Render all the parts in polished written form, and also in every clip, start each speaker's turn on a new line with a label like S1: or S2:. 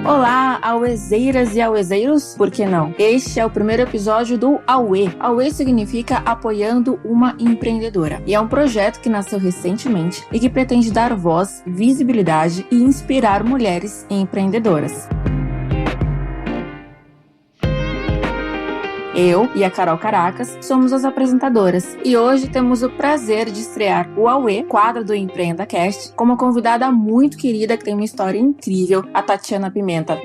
S1: Olá, auezeiras e auezeiros, por que não? Este é o primeiro episódio do AUE. AUE significa Apoiando uma Empreendedora, e é um projeto que nasceu recentemente e que pretende dar voz, visibilidade e inspirar mulheres empreendedoras. Eu e a Carol Caracas somos as apresentadoras e hoje temos o prazer de estrear o AUE, quadro do EmpreendaCast, com uma convidada muito querida que tem uma história incrível, a Tatiana Pimenta.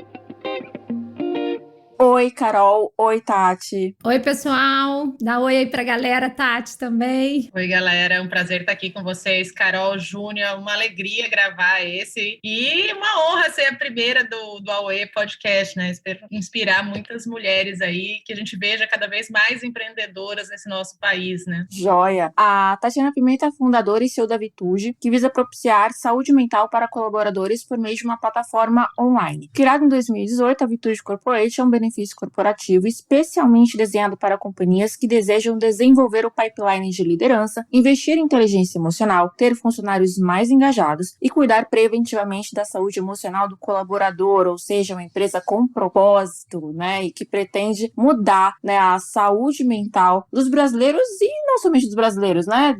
S1: Oi, Carol. Oi, Tati.
S2: Oi, pessoal. Dá oi aí pra galera, Tati também.
S3: Oi, galera. É um prazer estar aqui com vocês. Carol, Júnior, uma alegria gravar esse. E uma honra ser a primeira do AUE Podcast, né? Espero inspirar muitas mulheres aí, que a gente veja cada vez mais empreendedoras nesse nosso país, né?
S1: Joia. A Tatiana Pimenta é fundadora e CEO da Vitude, que visa propiciar saúde mental para colaboradores por meio de uma plataforma online. Criada em 2018, a Vitude Corporation é um benefício corporativo especialmente desenhado para companhias que desejam desenvolver o pipeline de liderança, investir em inteligência emocional, ter funcionários mais engajados e cuidar preventivamente da saúde emocional do colaborador, ou seja, uma empresa com propósito, né, e que pretende mudar, né, a saúde mental dos brasileiros e não somente dos brasileiros, né,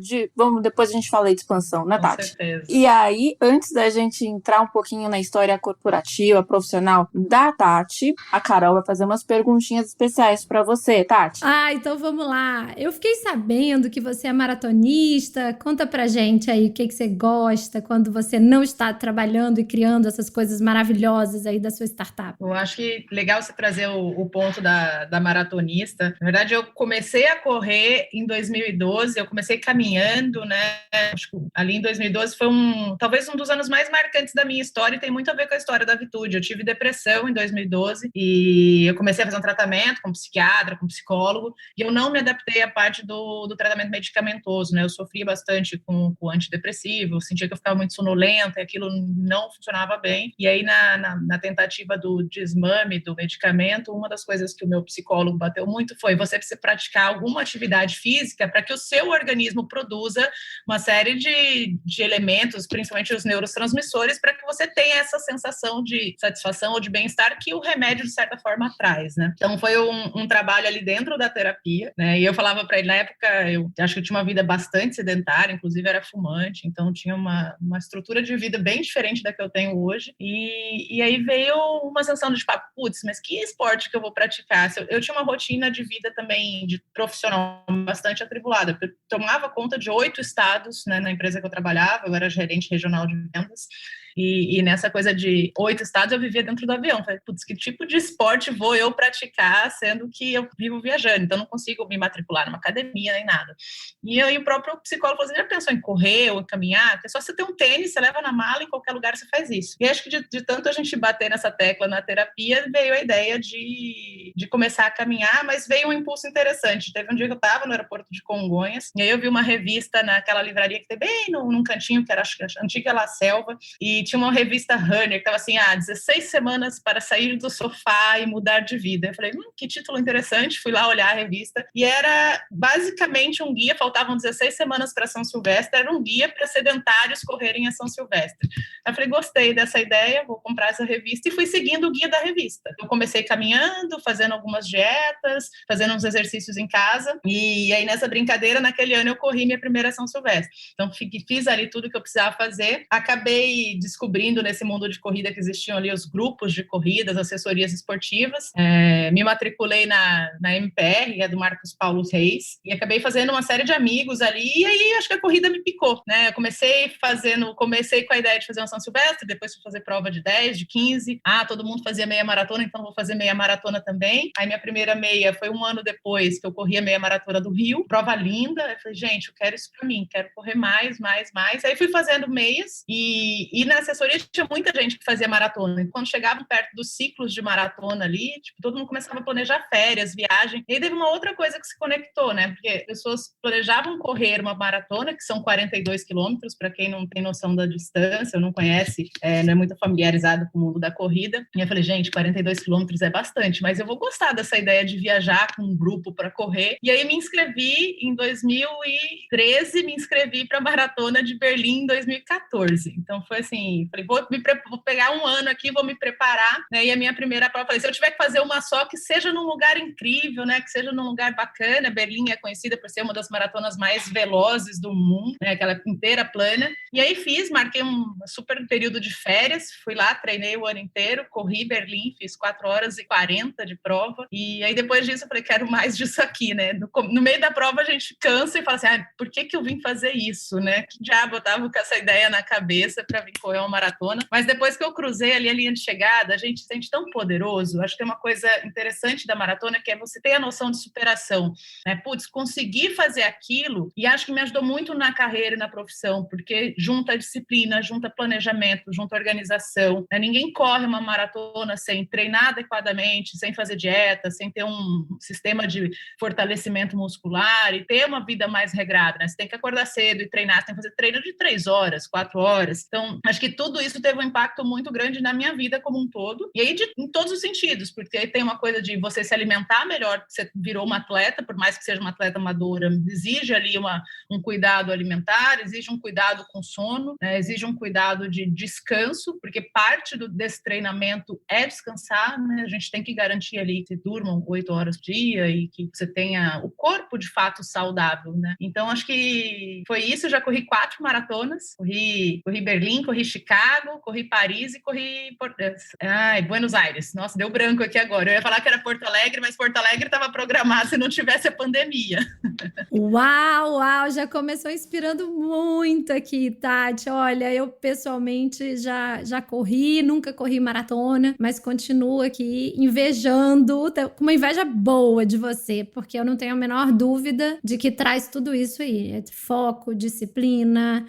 S1: depois a gente fala aí de expansão, né, Tati?
S3: Com certeza.
S1: E aí, antes da gente entrar um pouquinho na história corporativa, profissional da Tati, a Carol vai fazer umas perguntinhas especiais pra você, Tati.
S2: Então vamos lá. Eu fiquei sabendo que você é maratonista. Conta pra gente aí o que você gosta quando você não está trabalhando e criando essas coisas maravilhosas aí da sua startup.
S3: Eu acho que legal você trazer o ponto da maratonista. Na verdade, eu comecei a correr em 2012, eu comecei caminhando, né? Acho que ali em 2012 foi talvez um dos anos mais marcantes da minha história e tem muito a ver com a história da Vitude. Eu tive depressão em 2012 e eu comecei a fazer um tratamento com psiquiatra, com psicólogo, e eu não me adaptei à parte do tratamento medicamentoso, né? Eu sofria bastante com antidepressivo, eu sentia que eu ficava muito sonolenta e aquilo não funcionava bem. E aí, na tentativa do desmame do medicamento, uma das coisas que o meu psicólogo bateu muito foi: você precisa praticar alguma atividade física para que o seu organismo produza uma série de elementos, principalmente os neurotransmissores, para que você tenha essa sensação de satisfação ou de bem-estar que o remédio, de certa forma, traz, né? Então, foi um trabalho ali dentro da terapia, né? E eu falava para ele, na época, eu acho que eu tinha uma vida bastante sedentária, inclusive era fumante, então tinha uma estrutura de vida bem diferente da que eu tenho hoje. E aí veio uma sensação de, tipo, putz, mas que esporte que eu vou praticar? Eu tinha uma rotina de vida também, de profissional, bastante atribulada. Eu tomava conta de 8 estados, né, na empresa que eu trabalhava, eu era gerente regional de vendas. E nessa coisa de 8 estados eu vivia dentro do avião. Falei, putz, que tipo de esporte vou eu praticar, sendo que eu vivo viajando, então não consigo me matricular numa academia nem nada. E aí o próprio psicólogo falou assim, já pensou em correr ou em caminhar? Porque é só você ter um tênis, você leva na mala, em qualquer lugar você faz isso. E acho que de tanto a gente bater nessa tecla na terapia, veio a ideia de começar a caminhar, mas veio um impulso interessante. Teve um dia que eu estava no aeroporto de Congonhas, e aí eu vi uma revista naquela livraria que tem bem num cantinho, que era a antiga La Selva, e tinha uma revista Runner, que estava assim, 16 semanas para sair do sofá e mudar de vida. Eu falei, que título interessante, fui lá olhar a revista, e era basicamente um guia, faltavam 16 semanas para São Silvestre, era um guia para sedentários correrem a São Silvestre. Eu falei, gostei dessa ideia, vou comprar essa revista, e fui seguindo o guia da revista. Eu comecei caminhando, fazendo algumas dietas, fazendo uns exercícios em casa, e aí nessa brincadeira, naquele ano eu corri minha primeira São Silvestre. Então fiz ali tudo que eu precisava fazer, acabei descobrindo nesse mundo de corrida que existiam ali os grupos de corridas, assessorias esportivas, me matriculei na MPR, que é do Marcos Paulo Reis, e acabei fazendo uma série de amigos ali, e aí acho que a corrida me picou, né? Eu comecei com a ideia de fazer uma São Silvestre, depois fui fazer prova de 10, de 15, todo mundo fazia meia maratona, então vou fazer meia maratona também. Aí minha primeira meia foi um ano depois que eu corri a meia maratona do Rio, prova linda, eu falei, gente, eu quero isso pra mim, quero correr mais. Aí fui fazendo meias, e na assessoria tinha muita gente que fazia maratona, e quando chegavam perto dos ciclos de maratona ali, tipo, todo mundo começava a planejar férias, viagem, e aí teve uma outra coisa que se conectou, né, porque pessoas planejavam correr uma maratona, que são 42 quilômetros, para quem não tem noção da distância, ou não conhece, não é muito familiarizado com o mundo da corrida, e eu falei, gente, 42 quilômetros é bastante, mas eu vou gostar dessa ideia de viajar com um grupo para correr, e aí me inscrevi em 2013, me inscrevi para a Maratona de Berlim em 2014, então foi assim, assim, falei, vou pegar um ano aqui, vou me preparar, né? E a minha primeira prova, falei, se eu tiver que fazer uma só, que seja num lugar incrível, né? Que seja num lugar bacana. Berlim é conhecida por ser uma das maratonas mais velozes do mundo, né? Aquela inteira plana. E aí marquei um super período de férias, fui lá, treinei o ano inteiro, corri Berlim, fiz 4h40 de prova. E aí depois disso eu falei, quero mais disso aqui, né? No meio da prova a gente cansa e fala assim, por que eu vim fazer isso, né? Que diabo eu tava com essa ideia na cabeça para vir correr uma maratona. Mas depois que eu cruzei ali a linha de chegada, a gente se sente tão poderoso. Acho que tem uma coisa interessante da maratona, que é você ter a noção de superação, né? Putz, consegui fazer aquilo, e acho que me ajudou muito na carreira e na profissão, porque junta disciplina, junta planejamento, junta organização, né? Ninguém corre uma maratona sem treinar adequadamente, sem fazer dieta, sem ter um sistema de fortalecimento muscular e ter uma vida mais regrada, né? Você tem que acordar cedo e treinar, você tem que fazer treino de 3 horas, 4 horas. Então, acho que tudo isso teve um impacto muito grande na minha vida como um todo, e aí em todos os sentidos, porque aí tem uma coisa de você se alimentar melhor, você virou uma atleta, por mais que seja uma atleta amadora, exige ali um cuidado alimentar, exige um cuidado com sono, né? Exige um cuidado de descanso, porque parte desse treinamento é descansar, né? A gente tem que garantir ali que durmam 8 horas por dia e que você tenha o corpo de fato saudável, né? Então acho que foi isso. Eu já corri 4 maratonas, corri Berlim, corri Chicago, corri Paris e corri Buenos Aires. Nossa, deu branco aqui agora. Eu ia falar que era Porto Alegre, mas Porto Alegre estava programado se não tivesse a pandemia.
S2: Uau, já começou inspirando muito aqui, Tati. Olha, eu pessoalmente já corri, nunca corri maratona, mas continuo aqui invejando, com uma inveja boa de você, porque eu não tenho a menor dúvida de que traz tudo isso aí. É foco, disciplina,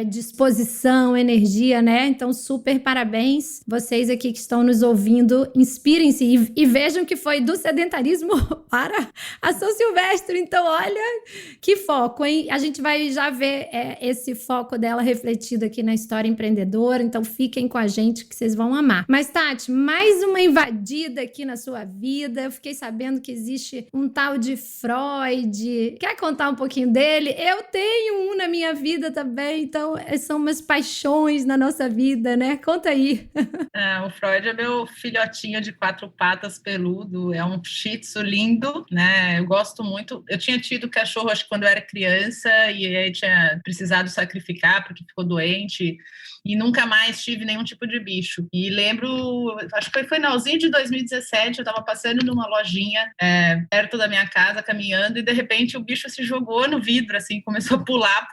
S2: disposição, energia, né? Então, super parabéns. Vocês aqui que estão nos ouvindo, inspirem-se e vejam que foi do sedentarismo para a São Silvestre. Então, olha, que foco, hein? A gente vai já ver esse foco dela refletido aqui na história empreendedora. Então, fiquem com a gente que vocês vão amar. Mas, Tati, mais uma invadida aqui na sua vida. Eu fiquei sabendo que existe um tal de Freud. Quer contar um pouquinho dele? Eu tenho um na minha vida também. Então, são umas paixões na nossa vida, né? Conta aí.
S3: O Freud é meu filhotinho de 4 patas peludo. É um shih tzu lindo, né? Eu gosto muito. Eu tinha tido cachorro, acho que quando eu era criança, e aí tinha precisado sacrificar porque ficou doente, e nunca mais tive nenhum tipo de bicho. E lembro, acho que foi finalzinho de 2017, eu estava passando numa lojinha perto da minha casa, caminhando, e de repente o bicho se jogou no vidro, assim, começou a pular,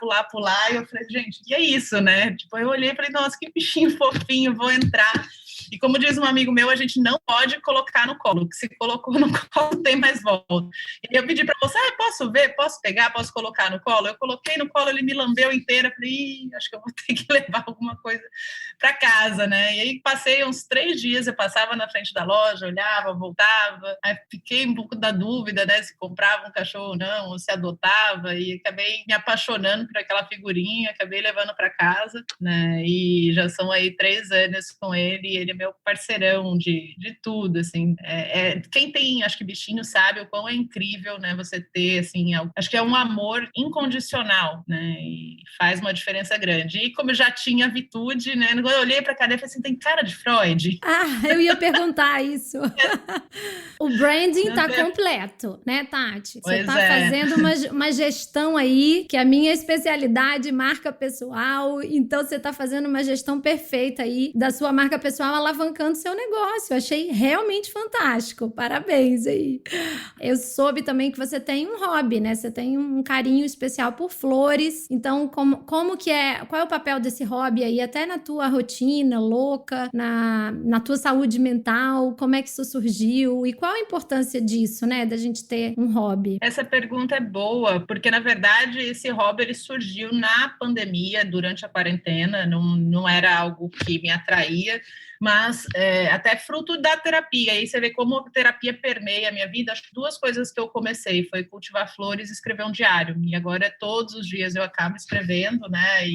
S3: e eu falei, gente, que é isso, né? Tipo, eu olhei e falei, nossa, que bichinho fofinho, vou entrar. E como diz um amigo meu, a gente não pode colocar no colo, que se colocou no colo não tem mais volta. E eu pedi para você, posso ver, posso pegar, posso colocar no colo? Eu coloquei no colo, ele me lambeu inteira, falei, acho que eu vou ter que levar alguma coisa para casa, né? E aí passei uns 3 dias, eu passava na frente da loja, olhava, voltava, aí fiquei um pouco da dúvida, né, se comprava um cachorro ou não, ou se adotava, e acabei me apaixonando por aquela figurinha, acabei levando para casa, né? E já são aí 3 anos com ele, e ele é meu parceirão de tudo, assim. Quem tem, acho que bichinho sabe o quão é incrível, né, você ter, assim, acho que é um amor incondicional, né, e faz uma diferença grande. E como eu já tinha Vitude, né, quando eu olhei pra cadeira, eu falei assim, tem cara de Freud?
S2: Eu ia perguntar isso. O branding tá completo, né, Tati? Você tá fazendo uma gestão aí, que é a minha especialidade, marca pessoal, então você tá fazendo uma gestão perfeita aí da sua marca pessoal, alavancando seu negócio. Eu achei realmente fantástico. Parabéns aí. Eu soube também que você tem um hobby, né? Você tem um carinho especial por flores. Então, como que é? Qual é o papel desse hobby aí? Até na tua rotina louca, na tua saúde mental, como é que isso surgiu? E qual a importância disso, né? Da gente ter um hobby?
S3: Essa pergunta é boa, porque, na verdade, esse hobby ele surgiu na pandemia, durante a quarentena. Não era algo que me atraía, mas até fruto da terapia. Aí você vê como a terapia permeia a minha vida. Acho que 2 coisas que eu comecei foi cultivar flores e escrever um diário. E agora todos os dias eu acabo escrevendo, né?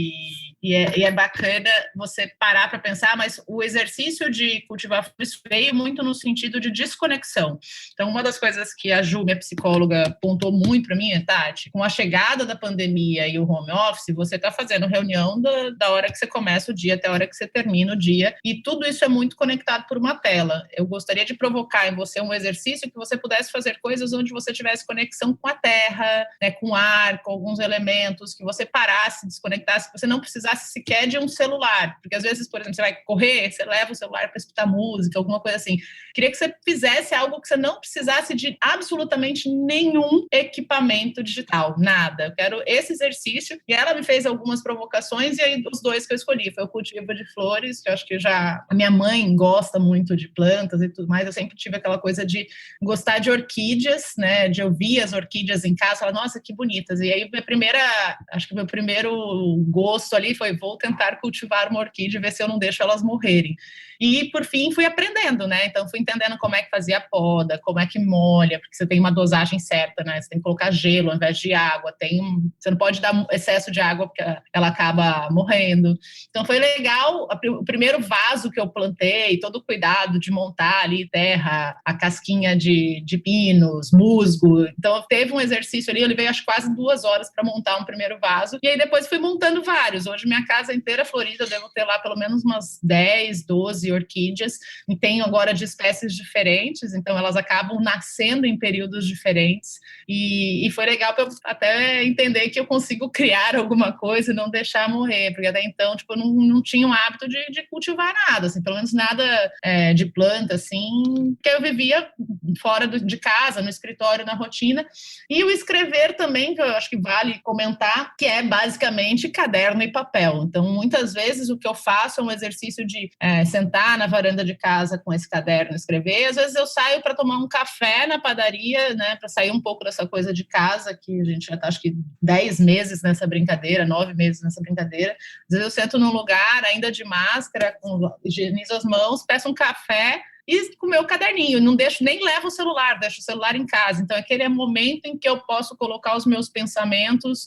S3: E é bacana você parar para pensar, mas o exercício de cultivar flores veio muito no sentido de desconexão. Então, uma das coisas que a Ju, minha psicóloga, pontuou muito para mim, Tati, com a chegada da pandemia e o home office, você está fazendo reunião da hora que você começa o dia até a hora que você termina o dia, e tudo isso é muito conectado por uma tela. Eu gostaria de provocar em você um exercício que você pudesse fazer coisas onde você tivesse conexão com a terra, né, com o ar, com alguns elementos, que você parasse, desconectasse, que você não precisasse sequer de um celular, porque às vezes, por exemplo, você vai correr, você leva o celular para escutar música, alguma coisa assim. Queria que você fizesse algo que você não precisasse de absolutamente nenhum equipamento digital, nada. Eu quero esse exercício, e ela me fez algumas provocações, e aí os 2 que eu escolhi foi o cultivo de flores, que eu acho que a minha mãe gosta muito de plantas e tudo mais, eu sempre tive aquela coisa de gostar de orquídeas, né, de ouvir as orquídeas em casa, falar, nossa, que bonitas. E aí acho que meu primeiro gosto ali foi, vou tentar cultivar uma orquídea e ver se eu não deixo elas morrerem. E, por fim, fui aprendendo, né? Então, fui entendendo como é que fazia a poda, como é que molha, porque você tem uma dosagem certa, né? Você tem que colocar gelo ao invés de água, você não pode dar excesso de água, porque ela acaba morrendo. Então, foi legal. O primeiro vaso que eu plantei, todo o cuidado de montar ali terra, a casquinha de pinos, musgo. Então, teve um exercício ali, eu levei acho quase 2 horas para montar um primeiro vaso, e aí depois fui montando vários. Hoje, minha casa inteira florida, eu devo ter lá pelo menos umas 10, 12 orquídeas, e tenho agora de espécies diferentes, então elas acabam nascendo em períodos diferentes, e foi legal para eu até entender que eu consigo criar alguma coisa e não deixar morrer, porque até então, tipo, eu não tinha o hábito de cultivar nada, assim, pelo menos nada de planta, assim, que eu vivia fora de casa, no escritório, na rotina, e o escrever também, que eu acho que vale comentar, que é basicamente caderno e papel. Então, muitas vezes, o que eu faço é um exercício de sentar na varanda de casa com esse caderno e escrever. Às vezes eu saio para tomar um café na padaria, né, para sair um pouco dessa coisa de casa, que a gente já está, acho que 10 meses nessa brincadeira, 9 meses nessa brincadeira. Às vezes eu sento num lugar ainda de máscara, higienizo as mãos, peço um café e com o meu caderninho, não deixo, nem levo o celular, deixo o celular em casa. Então, aquele é o momento em que eu posso colocar os meus pensamentos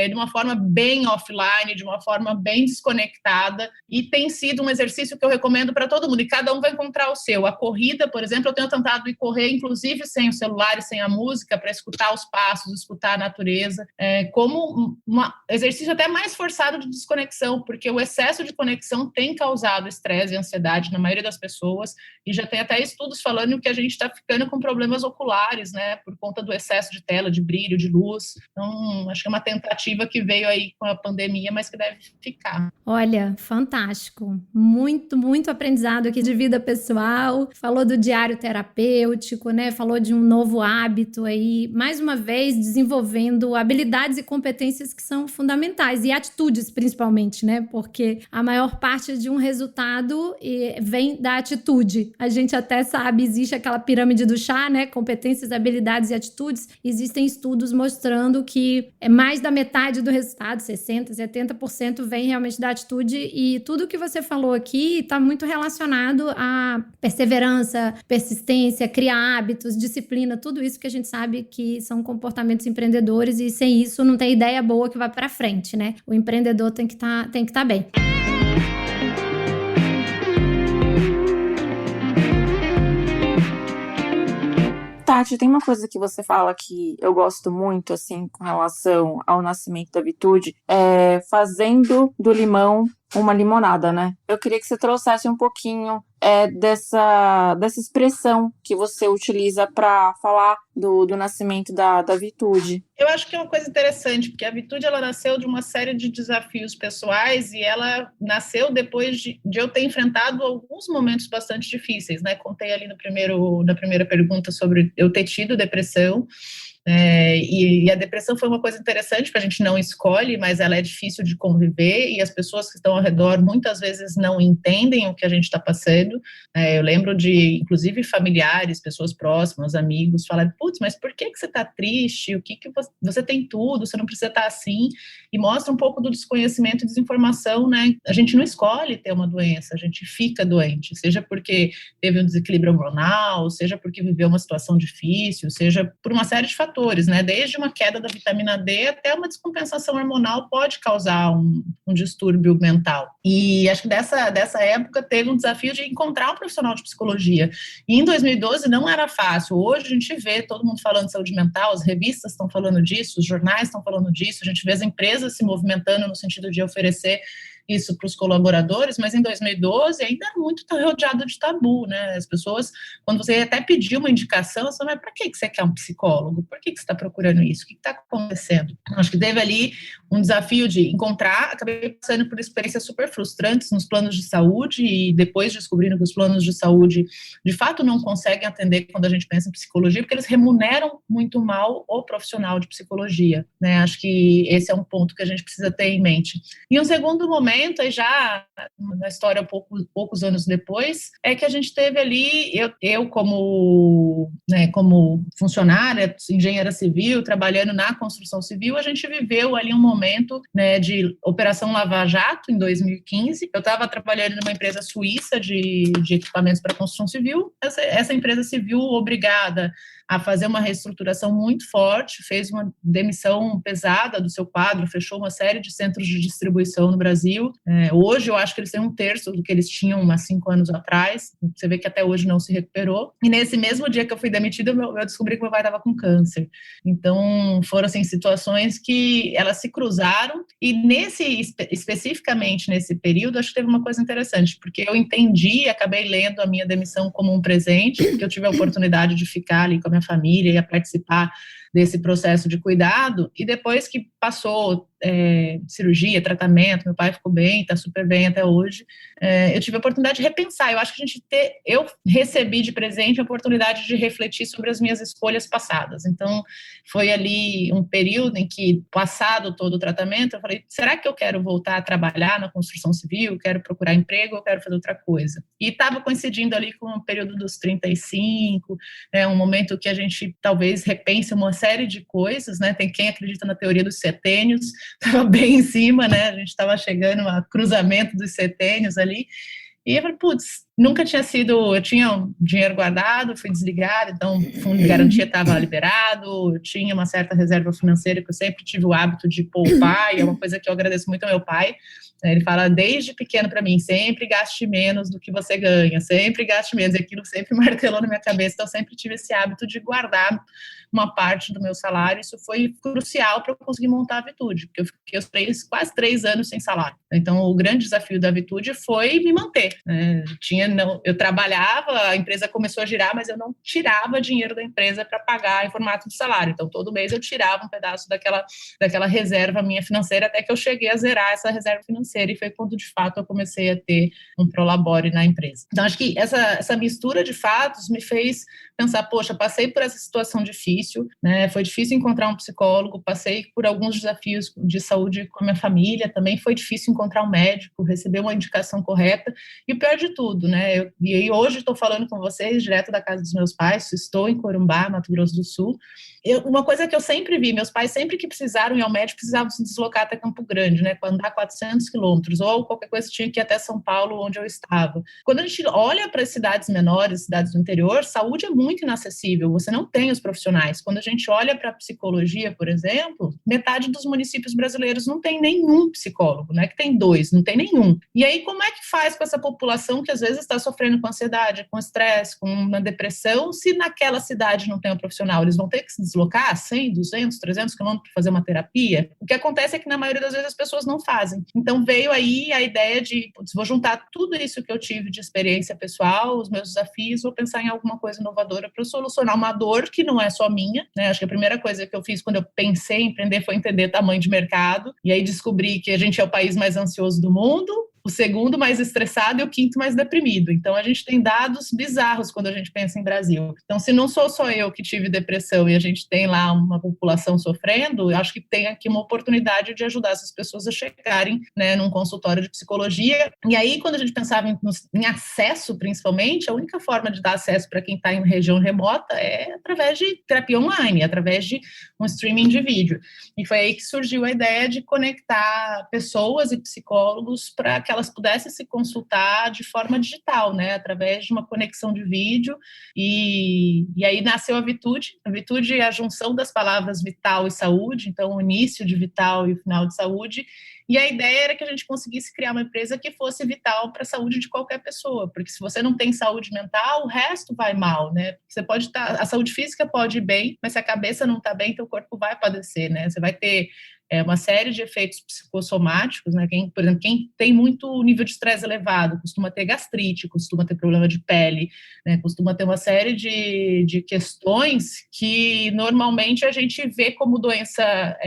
S3: de uma forma bem offline, de uma forma bem desconectada, e tem sido um exercício que eu recomendo para todo mundo, e cada um vai encontrar o seu. A corrida, por exemplo, eu tenho tentado ir correr, inclusive sem o celular e sem a música, para escutar os passos, escutar a natureza, como um exercício até mais forçado de desconexão, porque o excesso de conexão tem causado estresse e ansiedade na maioria das pessoas, e já tem até estudos falando que a gente está ficando com problemas oculares, né, por conta do excesso de tela, de brilho, de luz. Então, acho que é uma tentativa que veio aí com a pandemia, mas que deve ficar.
S2: Olha, fantástico. Muito, muito aprendizado aqui de vida pessoal. Falou do diário terapêutico, né? Falou de um novo hábito aí. Mais uma vez, desenvolvendo habilidades e competências que são fundamentais. E atitudes, principalmente, né? Porque a maior parte de um resultado vem da atitude. A gente até sabe, existe aquela pirâmide do chá, né? Competências, habilidades e atitudes. Existem estudos mostrando que mais da metade do resultado, 60%, 70%, vem realmente da atitude, e tudo que você falou aqui está muito relacionado a perseverança, persistência, criar hábitos, disciplina, tudo isso que a gente sabe que são comportamentos empreendedores, e sem isso não tem ideia boa que vai para frente, né? O empreendedor tem que estar bem.
S1: Tati, tem uma coisa que você fala que eu gosto muito, assim, com relação ao nascimento da Vitude, fazendo do limão uma limonada, né? Eu queria que você trouxesse um pouquinho dessa expressão que você utiliza para falar do nascimento da Vitude.
S3: Eu acho que é uma coisa interessante, porque a Vitude, ela nasceu de uma série de desafios pessoais, e ela nasceu depois de eu ter enfrentado alguns momentos bastante difíceis, né? Contei ali na primeira pergunta sobre eu ter tido depressão. E a depressão foi uma coisa interessante, porque a gente não escolhe, mas ela é difícil de conviver, e as pessoas que estão ao redor muitas vezes não entendem o que a gente está passando. Eu lembro de, inclusive, familiares, pessoas próximas, amigos, falarem, putz, mas por que você está triste? O que você tem tudo, você não precisa estar assim. e mostra um pouco do desconhecimento e desinformação, né? A gente não escolhe ter uma doença, a gente fica doente, seja porque teve um desequilíbrio hormonal, seja porque viveu uma situação difícil, seja por uma série de fatores, né? Desde uma queda da vitamina D até uma descompensação hormonal pode causar um distúrbio mental. E acho que dessa época teve um desafio de encontrar um profissional de psicologia. E em 2012 não era fácil. Hoje a gente vê todo mundo falando de saúde mental, as revistas estão falando disso, os jornais estão falando disso, a gente vê as empresas se movimentando no sentido de oferecer isso para os colaboradores, mas em 2012 ainda era muito rodeado de tabu, né? As pessoas, quando você até pediu uma indicação, você fala, mas para que você quer um psicólogo? Por que você está procurando isso? O que está acontecendo? Acho que teve ali um desafio de encontrar, acabei passando por experiências super frustrantes nos planos de saúde e depois descobrindo que os planos de saúde, de fato, não conseguem atender quando a gente pensa em psicologia, porque eles remuneram muito mal o profissional de psicologia, né? Acho que esse é um ponto que a gente precisa ter em mente. E um segundo momento, e já na história poucos anos depois, é que a gente teve ali, eu como funcionária, engenheira civil, trabalhando na construção civil, a gente viveu ali um momento, né, de Operação Lava Jato, em 2015. Eu estava trabalhando numa empresa suíça de equipamentos para construção civil, essa empresa civil obrigada a fazer uma reestruturação muito forte, fez uma demissão pesada do seu quadro, fechou uma série de centros de distribuição no Brasil. Hoje eu acho que eles têm 1/3 do que eles tinham há 5 anos atrás, você vê que até hoje não se recuperou. E nesse mesmo dia que eu fui demitida, eu descobri que meu pai estava com câncer. Então foram assim, situações que elas se cruzaram, e especificamente nesse período, acho que teve uma coisa interessante, porque eu entendi, acabei lendo a minha demissão como um presente, porque eu tive a oportunidade de ficar ali com a minha família e a participar desse processo de cuidado, e depois que passou cirurgia, tratamento, meu pai ficou bem, está super bem até hoje, eu tive a oportunidade de repensar. Eu acho que eu recebi de presente a oportunidade de refletir sobre as minhas escolhas passadas. Então, foi ali um período em que, passado todo o tratamento, eu falei, será que eu quero voltar a trabalhar na construção civil? Quero procurar emprego ou quero fazer outra coisa? E estava coincidindo ali com o período dos 35, um momento que a gente talvez repense uma série de coisas, né? Tem quem acredita na teoria dos setênios, estava bem em cima, né? A gente estava chegando a cruzamento dos setênios ali, e eu falei, putz, nunca tinha sido, eu tinha um dinheiro guardado, fui desligada, então o fundo de garantia estava liberado, eu tinha uma certa reserva financeira que eu sempre tive o hábito de poupar, e é uma coisa que eu agradeço muito ao meu pai. Ele fala desde pequeno para mim, sempre gaste menos do que você ganha, sempre gaste menos, e aquilo sempre martelou na minha cabeça, então eu sempre tive esse hábito de guardar uma parte do meu salário. Isso foi crucial para eu conseguir montar a Vitude, porque eu fiquei quase 3 anos sem salário. Então o grande desafio da Vitude foi me manter, né? Eu trabalhava, a empresa começou a girar, mas eu não tirava dinheiro da empresa para pagar em formato de salário, então todo mês eu tirava um pedaço daquela reserva minha financeira, até que eu cheguei a zerar essa reserva financeira, e foi quando de fato eu comecei a ter um prolabore na empresa. Então acho que essa mistura de fatos me fez pensar, poxa, passei por essa situação difícil, né? Foi difícil encontrar um psicólogo, passei por alguns desafios de saúde com a minha família, também foi difícil encontrar um médico, receber uma indicação correta, e o pior de tudo, né? E hoje estou falando com vocês direto da casa dos meus pais, estou em Corumbá, Mato Grosso do Sul. Uma coisa que eu sempre vi, meus pais sempre que precisaram ir ao médico, precisavam se deslocar até Campo Grande, né? Para andar 400 quilômetros, ou qualquer coisa tinha que ir até São Paulo, onde eu estava. Quando a gente olha para as cidades menores, cidades do interior, saúde é muito inacessível, você não tem os profissionais. Quando a gente olha para a psicologia, por exemplo, metade dos municípios brasileiros não tem nenhum psicólogo, não é que tem 2, não tem nenhum. E aí, como é que faz com essa população que às vezes está sofrendo com ansiedade, com estresse, com uma depressão, se naquela cidade não tem um profissional? Eles vão ter que se deslocar 100, 200, 300 quilômetros para fazer uma terapia? O que acontece é que na maioria das vezes as pessoas não fazem. Então veio aí a ideia de, vou juntar tudo isso que eu tive de experiência pessoal, os meus desafios, vou pensar em alguma coisa inovadora para solucionar uma dor que não é só minha, né? Acho que a primeira coisa que eu fiz quando eu pensei em empreender foi entender tamanho de mercado, e aí descobri que a gente é o país mais ansioso do mundo, o segundo mais estressado e o quinto mais deprimido. Então, a gente tem dados bizarros quando a gente pensa em Brasil. Então, se não sou só eu que tive depressão e a gente tem lá uma população sofrendo, eu acho que tem aqui uma oportunidade de ajudar essas pessoas a chegarem, né, num consultório de psicologia. E aí, quando a gente pensava em acesso, principalmente, a única forma de dar acesso para quem está em região remota é através de terapia online, através de um streaming de vídeo. E foi aí que surgiu a ideia de conectar pessoas e psicólogos para que elas pudessem se consultar de forma digital, né, através de uma conexão de vídeo. E aí nasceu a Vitude. A Vitude é a junção das palavras vital e saúde, então o início de vital e o final de saúde. E a ideia era que a gente conseguisse criar uma empresa que fosse vital para a saúde de qualquer pessoa, porque se você não tem saúde mental, o resto vai mal, né? Você pode estar, a saúde física pode ir bem, mas se a cabeça não está bem, teu corpo vai padecer, né? Você vai ter uma série de efeitos psicossomáticos, né? Por exemplo, quem tem muito nível de estresse elevado costuma ter gastrite, costuma ter problema de pele, né? Costuma ter uma série de questões que normalmente a gente vê como doença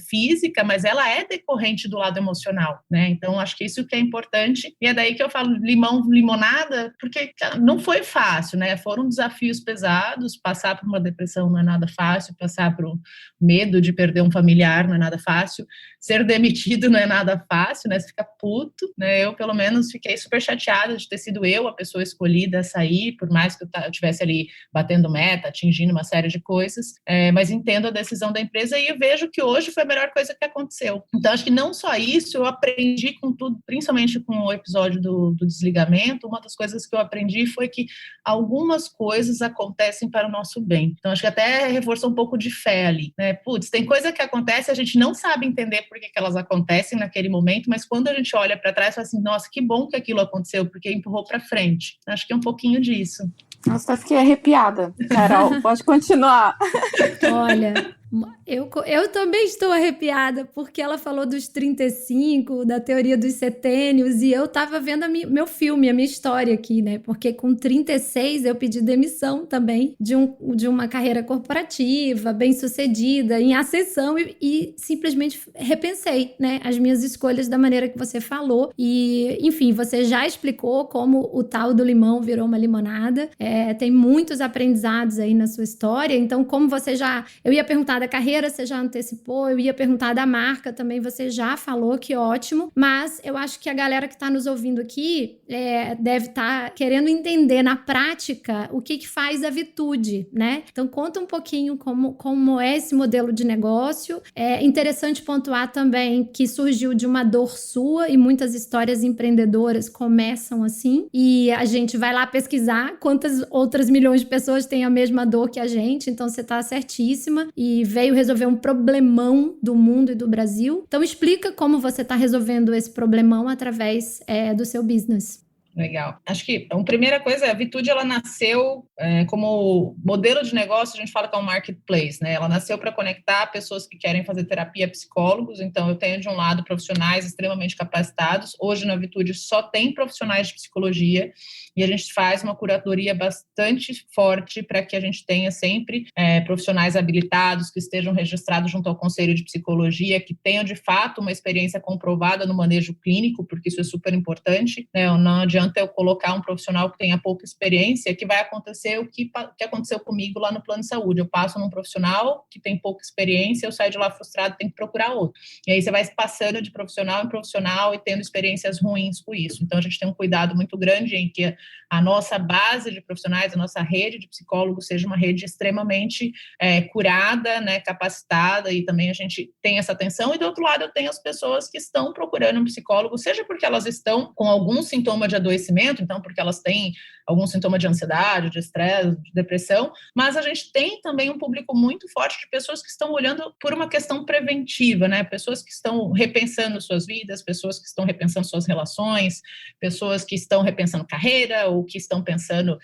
S3: física, mas ela é decorrente do lado emocional, né? Então, acho que isso que é importante, e é daí que eu falo limão, limonada, porque não foi fácil, né? Foram desafios pesados, passar por uma depressão não é nada fácil, passar por um medo de perder um familiar não é nada fácil, ser demitido não é nada fácil, né? Você fica puto, né? Eu, pelo menos, fiquei super chateada de ter sido eu a pessoa escolhida a sair, por mais que eu estivesse ali batendo meta, atingindo uma série de coisas, mas entendo a decisão da empresa e eu vejo que hoje foi a melhor coisa que aconteceu. Então, acho que não só isso, eu aprendi com tudo, principalmente com o episódio do desligamento, uma das coisas que eu aprendi foi que algumas coisas acontecem para o nosso bem. Então, acho que até reforçou um pouco de fé ali, né? Putz, tem coisa que acontece, a gente não sabe entender por que elas acontecem naquele momento, mas quando a gente olha para trás, fala assim, nossa, que bom que aquilo aconteceu, porque empurrou para frente. Acho que é um pouquinho disso.
S1: Nossa, eu fiquei arrepiada. Carol, pode continuar.
S2: Olha, eu também estou arrepiada, porque ela falou dos 35, da teoria dos setênios, e eu tava vendo meu filme, a minha história aqui, né? Porque com 36 eu pedi demissão também de uma carreira corporativa, bem-sucedida, em ascensão, e simplesmente repensei, né? As minhas escolhas da maneira que você falou. E, enfim, você já explicou como o tal do limão virou uma limonada. Tem muitos aprendizados aí na sua história, então como você já... Eu ia perguntar da carreira, você já antecipou, eu ia perguntar da marca também, você já falou, que ótimo, mas eu acho que a galera que está nos ouvindo aqui deve estar querendo entender na prática o que faz a Vitude, né? Então conta um pouquinho como é esse modelo de negócio. É interessante pontuar também que surgiu de uma dor sua e muitas histórias empreendedoras começam assim, e a gente vai lá pesquisar quantas outras milhões de pessoas têm a mesma dor que a gente, então você está certíssima, e veio resolver um problemão do mundo e do Brasil. Então explica como você está resolvendo esse problemão através do seu business.
S3: Legal. Acho que a primeira coisa, a Vitude, ela nasceu como modelo de negócio, a gente fala que é um marketplace, né? Ela nasceu para conectar pessoas que querem fazer terapia, psicólogos. Então, eu tenho, de um lado, profissionais extremamente capacitados. Hoje, na Vitude, só tem profissionais de psicologia e a gente faz uma curadoria bastante forte para que a gente tenha sempre profissionais habilitados que estejam registrados junto ao Conselho de Psicologia, que tenham, de fato, uma experiência comprovada no manejo clínico, porque isso é super importante, né? Não adianta eu colocar um profissional que tenha pouca experiência, que vai acontecer o que aconteceu comigo lá no plano de saúde. Eu passo num profissional que tem pouca experiência, eu saio de lá frustrado, tenho que procurar outro. E aí você vai passando de profissional em profissional e tendo experiências ruins com isso. Então, a gente tem um cuidado muito grande em que a nossa base de profissionais, a nossa rede de psicólogos seja uma rede extremamente curada, né, capacitada, e também a gente tem essa atenção. E do outro lado, eu tenho as pessoas que estão procurando um psicólogo, seja porque elas estão com algum sintoma de adoecimento, então porque elas têm algum sintoma de ansiedade, de estresse, de depressão, mas a gente tem também um público muito forte de pessoas que estão olhando por uma questão preventiva, né? Pessoas que estão repensando suas vidas, pessoas que estão repensando suas relações, pessoas que estão repensando carreira, ou que estão pensando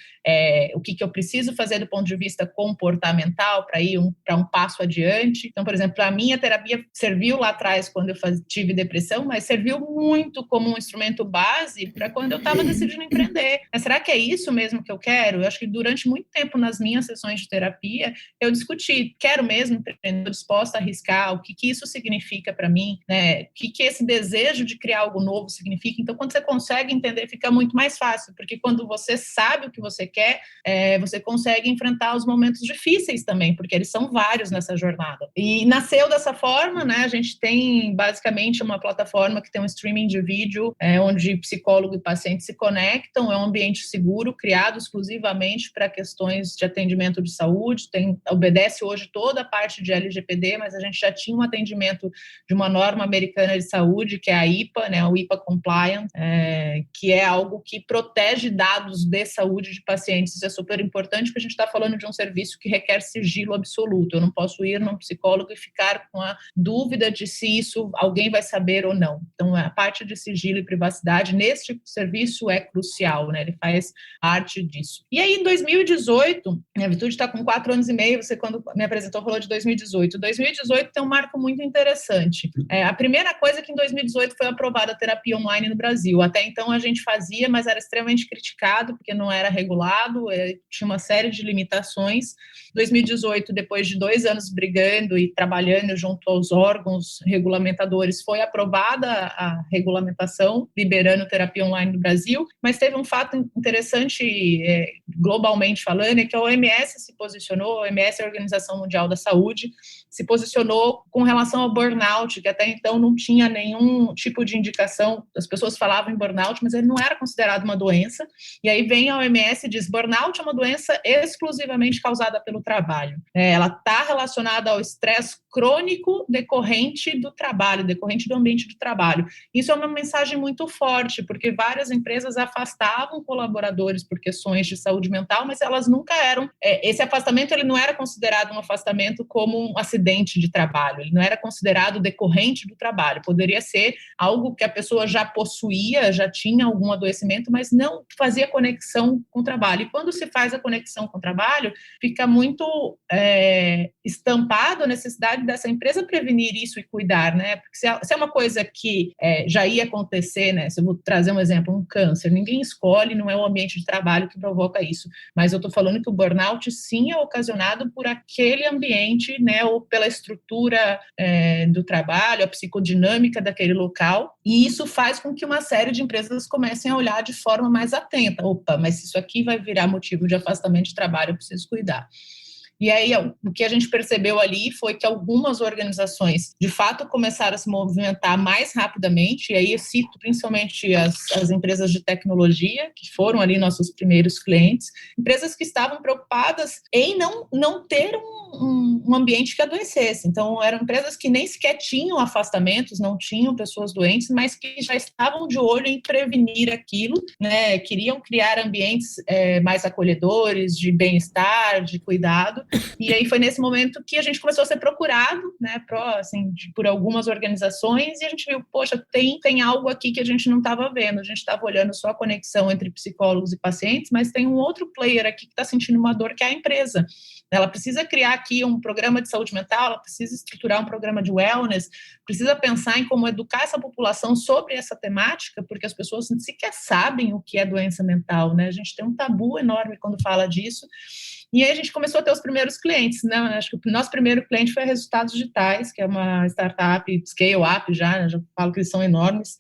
S3: o que eu preciso fazer do ponto de vista comportamental para ir para um passo adiante. Então, por exemplo, para mim a terapia serviu lá atrás quando eu tive depressão, mas serviu muito como um instrumento base para quando eu estava estava decidindo empreender. Mas será que é isso mesmo que eu quero? Eu acho que durante muito tempo nas minhas sessões de terapia, eu discuti, quero mesmo empreender, estou disposta a arriscar, o que isso significa para mim, né? O que esse desejo de criar algo novo significa. Então, quando você consegue entender, fica muito mais fácil, porque quando você sabe o que você quer, você consegue enfrentar os momentos difíceis também, porque eles são vários nessa jornada. E nasceu dessa forma, né? A gente tem basicamente uma plataforma que tem um streaming de vídeo, onde psicólogo e paciente se conectam, é um ambiente seguro, criado exclusivamente para questões de atendimento de saúde, obedece hoje toda a parte de LGPD, mas a gente já tinha um atendimento de uma norma americana de saúde, que é a IPA, né, o IPA Compliant, que é algo que protege dados de saúde de pacientes. Isso é super importante, porque a gente está falando de um serviço que requer sigilo absoluto. Eu não posso ir num psicólogo e ficar com a dúvida de se isso alguém vai saber ou não. Então, a parte de sigilo e privacidade nesse tipo de serviço é crucial, né? Ele faz parte disso. E aí, em 2018, a Vitude está com 4 anos e meio, você quando me apresentou falou de 2018. 2018 tem um marco muito interessante. A primeira coisa é que em 2018 foi aprovada a terapia online no Brasil. Até então a gente fazia, mas era extremamente criticado, porque não era regulado, tinha uma série de limitações. 2018, depois de 2 anos brigando e trabalhando junto aos órgãos regulamentadores, foi aprovada a regulamentação, liberando terapia online no Brasil, mas teve um fato interessante, globalmente falando, é que a OMS se posicionou, a OMS é a Organização Mundial da Saúde, se posicionou com relação ao burnout, que até então não tinha nenhum tipo de indicação, as pessoas falavam em burnout, mas ele não era considerado uma doença, e aí vem a OMS e diz, burnout é uma doença exclusivamente causada pelo trabalho. Ela está relacionada ao estresse crônico decorrente do trabalho, decorrente do ambiente de trabalho. Isso é uma mensagem muito forte, porque várias empresas afastavam colaboradores por questões de saúde mental, mas elas nunca eram... esse afastamento ele não era considerado um afastamento como um acidente de trabalho, ele não era considerado decorrente do trabalho, poderia ser algo que a pessoa já possuía, já tinha algum adoecimento, mas não fazia conexão com o trabalho. E quando se faz a conexão com o trabalho, fica muito estampado a necessidade dessa empresa prevenir isso e cuidar, né? Porque se é uma coisa que já ia acontecer, né? Se eu vou trazer um exemplo, um câncer, ninguém escolhe, não é o ambiente de trabalho que provoca isso, mas eu estou falando que o burnout sim é ocasionado por aquele ambiente, né? Ou pela estrutura do trabalho, a psicodinâmica daquele local, e isso faz com que uma série de empresas comecem a olhar de forma mais atenta. Opa, mas se isso aqui vai virar motivo de afastamento de trabalho, eu preciso cuidar. E aí, o que a gente percebeu ali foi que algumas organizações, de fato, começaram a se movimentar mais rapidamente, e aí eu cito principalmente as empresas de tecnologia, que foram ali nossos primeiros clientes, empresas que estavam preocupadas em não ter um ambiente que adoecesse. Então, eram empresas que nem sequer tinham afastamentos, não tinham pessoas doentes, mas que já estavam de olho em prevenir aquilo, né? Queriam criar ambientes mais acolhedores, de bem-estar, de cuidado. E aí foi nesse momento que a gente começou a ser procurado, né, por algumas organizações, e a gente viu, poxa, tem algo aqui que a gente não estava vendo, a gente estava olhando só a conexão entre psicólogos e pacientes, mas tem um outro player aqui que está sentindo uma dor, que é a empresa. Ela precisa criar aqui um programa de saúde mental, ela precisa estruturar um programa de wellness, precisa pensar em como educar essa população sobre essa temática, porque as pessoas sequer sabem o que é doença mental, né? A gente tem um tabu enorme quando fala disso. E aí a gente começou a ter os primeiros clientes, né? Acho que o nosso primeiro cliente foi a Resultados Digitais, que é uma startup, scale-up já falo que eles são enormes,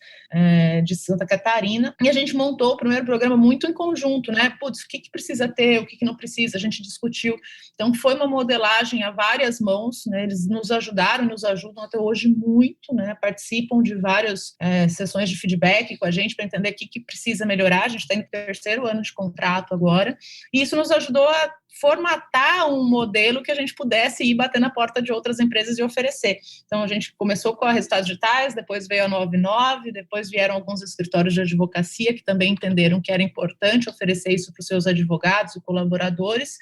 S3: de Santa Catarina. E a gente montou o primeiro programa muito em conjunto, né? Putz, o que precisa ter, o que não precisa, a gente discutiu. Então, foi uma modelagem a várias mãos, né? Eles nos ajudaram, nos ajudam até hoje muito, né? Participam de várias sessões de feedback com a gente para entender o que precisa melhorar. A gente está no 3º ano de contrato agora. E isso nos ajudou a formatar um modelo que a gente pudesse ir bater na porta de outras empresas e oferecer. Então, a gente começou com a Resultados Digitais, depois veio a 99, depois vieram alguns escritórios de advocacia que também entenderam que era importante oferecer isso para os seus advogados e colaboradores,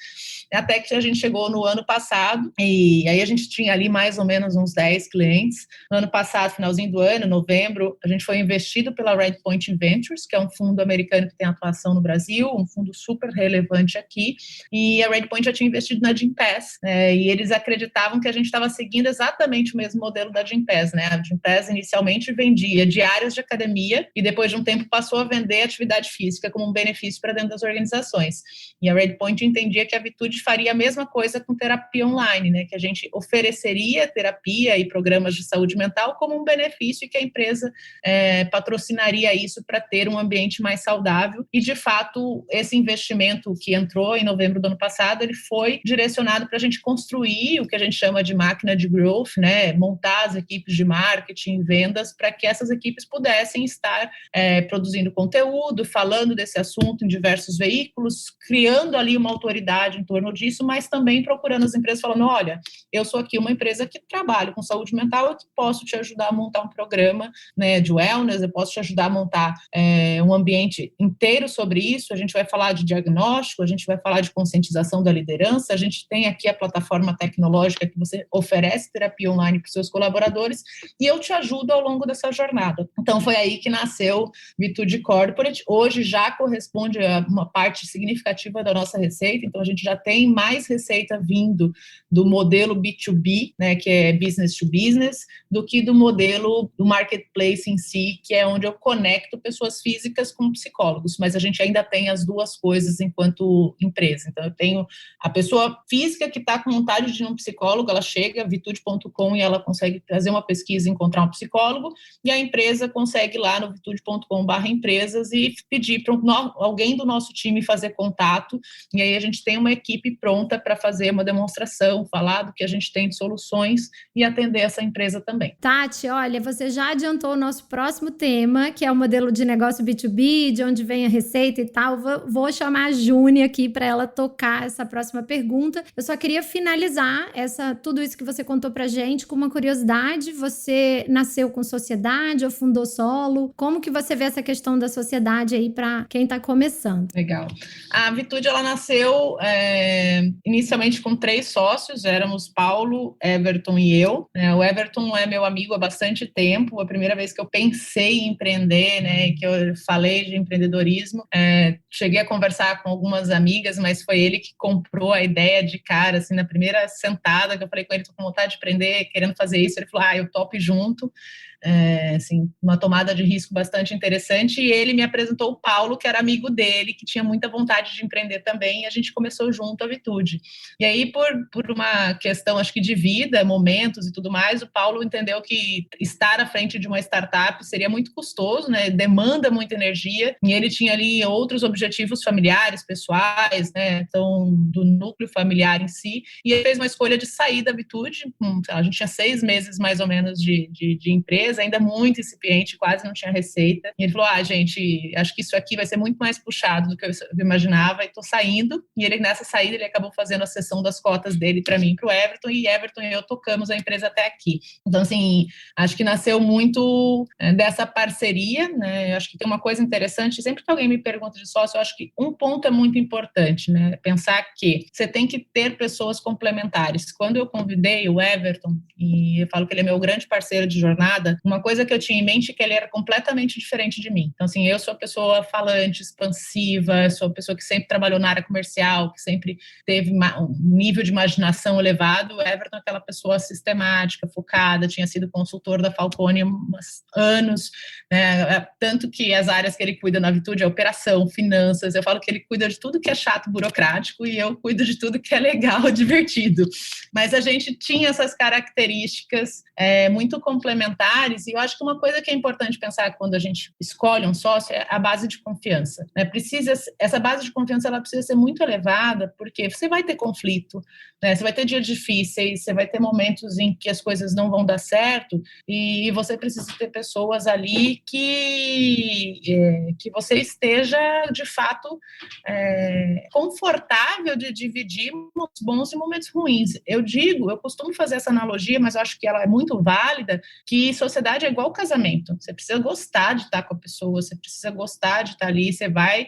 S3: até que a gente chegou no ano passado, e aí a gente tinha ali mais ou menos uns 10 clientes. No ano passado, finalzinho do ano, novembro, a gente foi investido pela Redpoint Ventures, que é um fundo americano que tem atuação no Brasil, um fundo super relevante aqui, e a Redpoint já tinha investido na Gympass, e eles acreditavam que a gente estava seguindo exatamente o mesmo modelo da Gympass, né? A Gympass inicialmente vendia diárias de academia e depois de um tempo passou a vender atividade física como um benefício para dentro das organizações. E a Redpoint entendia que a Vitude faria a mesma coisa com terapia online, né? Que a gente ofereceria terapia e programas de saúde mental como um benefício e que a empresa patrocinaria isso para ter um ambiente mais saudável. E, de fato, esse investimento que entrou em novembro do ano passado, ele foi direcionado para a gente construir o que a gente chama de máquina de growth, né? Montar as equipes de marketing, vendas, para que essas equipes pudessem estar produzindo conteúdo, falando desse assunto em diversos veículos, criando ali uma autoridade em torno disso, mas também procurando as empresas falando, olha, eu sou aqui uma empresa que trabalho com saúde mental, eu posso te ajudar a montar um programa, né, de wellness, eu posso te ajudar a montar um ambiente inteiro sobre isso, a gente vai falar de diagnóstico, a gente vai falar de conscientização da liderança, a gente tem aqui a plataforma tecnológica que você oferece terapia online para os seus colaboradores e eu te ajudo ao longo dessa jornada. Então, foi aí que nasceu Vitude Corporate. Hoje já corresponde a uma parte significativa da nossa receita, então a gente já tem mais receita vindo do modelo B2B, né, que é business to business, do que do modelo do marketplace em si, que é onde eu conecto pessoas físicas com psicólogos, mas a gente ainda tem as duas coisas enquanto empresa. Então, eu tenho a pessoa física que está com vontade de ir um psicólogo, ela chega, vitude.com, e ela consegue fazer uma pesquisa e encontrar um psicólogo, e a empresa consegue ir lá no vitude.com/empresas e pedir para alguém do nosso time fazer contato, e aí a gente tem uma equipe pronta para fazer uma demonstração, falar do que a gente tem de soluções e atender essa empresa também.
S2: Tati, olha, você já adiantou o nosso próximo tema, que é o modelo de negócio B2B, de onde vem a receita e tal. Vou chamar a Júnia aqui para ela tocar essa próxima pergunta. Eu só queria finalizar tudo isso que você contou pra gente com uma curiosidade. Você nasceu com sociedade ou fundou solo? Como que você vê essa questão da sociedade aí para quem tá começando?
S3: Legal. A Vitude, ela nasceu inicialmente com 3 sócios, éramos Paulo, Everton e eu. O Everton é meu amigo há bastante tempo, a primeira vez que eu pensei em empreender, né, que eu falei de empreendedorismo, cheguei a conversar com algumas amigas, mas foi ele que comprou a ideia de cara, assim, na primeira sentada que eu falei com ele, tô com vontade de empreender, querendo fazer isso, ele falou, eu topo junto. Assim, uma tomada de risco bastante interessante, e ele me apresentou o Paulo, que era amigo dele, que tinha muita vontade de empreender também, e a gente começou junto a Vitude. E aí, por uma questão, acho que de vida, momentos e tudo mais, o Paulo entendeu que estar à frente de uma startup seria muito custoso, né, demanda muita energia, e ele tinha ali outros objetivos familiares, pessoais, né, então, do núcleo familiar em si, e ele fez uma escolha de sair da Vitude, a gente tinha 6 meses mais ou menos de empresa, ainda muito incipiente, quase não tinha receita. E ele falou, gente, acho que isso aqui vai ser muito mais puxado do que eu imaginava, e tô saindo. E ele, nessa saída, ele acabou fazendo a cessão das cotas dele para mim e para o Everton, e Everton e eu tocamos a empresa até aqui. Então, assim, acho que nasceu muito dessa parceria, né? Eu acho que tem uma coisa interessante, sempre que alguém me pergunta de sócio, eu acho que um ponto é muito importante, né? Pensar que você tem que ter pessoas complementares. Quando eu convidei o Everton, e eu falo que ele é meu grande parceiro de jornada, uma coisa que eu tinha em mente é que ele era completamente diferente de mim. Então, assim, eu sou a pessoa falante, expansiva, sou a pessoa que sempre trabalhou na área comercial, que sempre teve um nível de imaginação elevado. O Everton é aquela pessoa sistemática, focada, tinha sido consultor da Falcone há anos, né? Tanto que as áreas que ele cuida na Vitude é operação, finanças. Eu falo que ele cuida de tudo que é chato, burocrático, e eu cuido de tudo que é legal, divertido. Mas a gente tinha essas características muito complementares, e eu acho que uma coisa que é importante pensar quando a gente escolhe um sócio é a base de confiança, né? Essa base de confiança, ela precisa ser muito elevada, porque você vai ter conflito, né? Você vai ter dias difíceis, você vai ter momentos em que as coisas não vão dar certo, e você precisa ter pessoas ali que você esteja, de fato, confortável de dividir momentos bons e momentos ruins. Eu costumo fazer essa analogia, mas eu acho que ela é muito válida, que sociedade sociedade é igual casamento. Você precisa gostar de estar com a pessoa, você precisa gostar de estar ali, você vai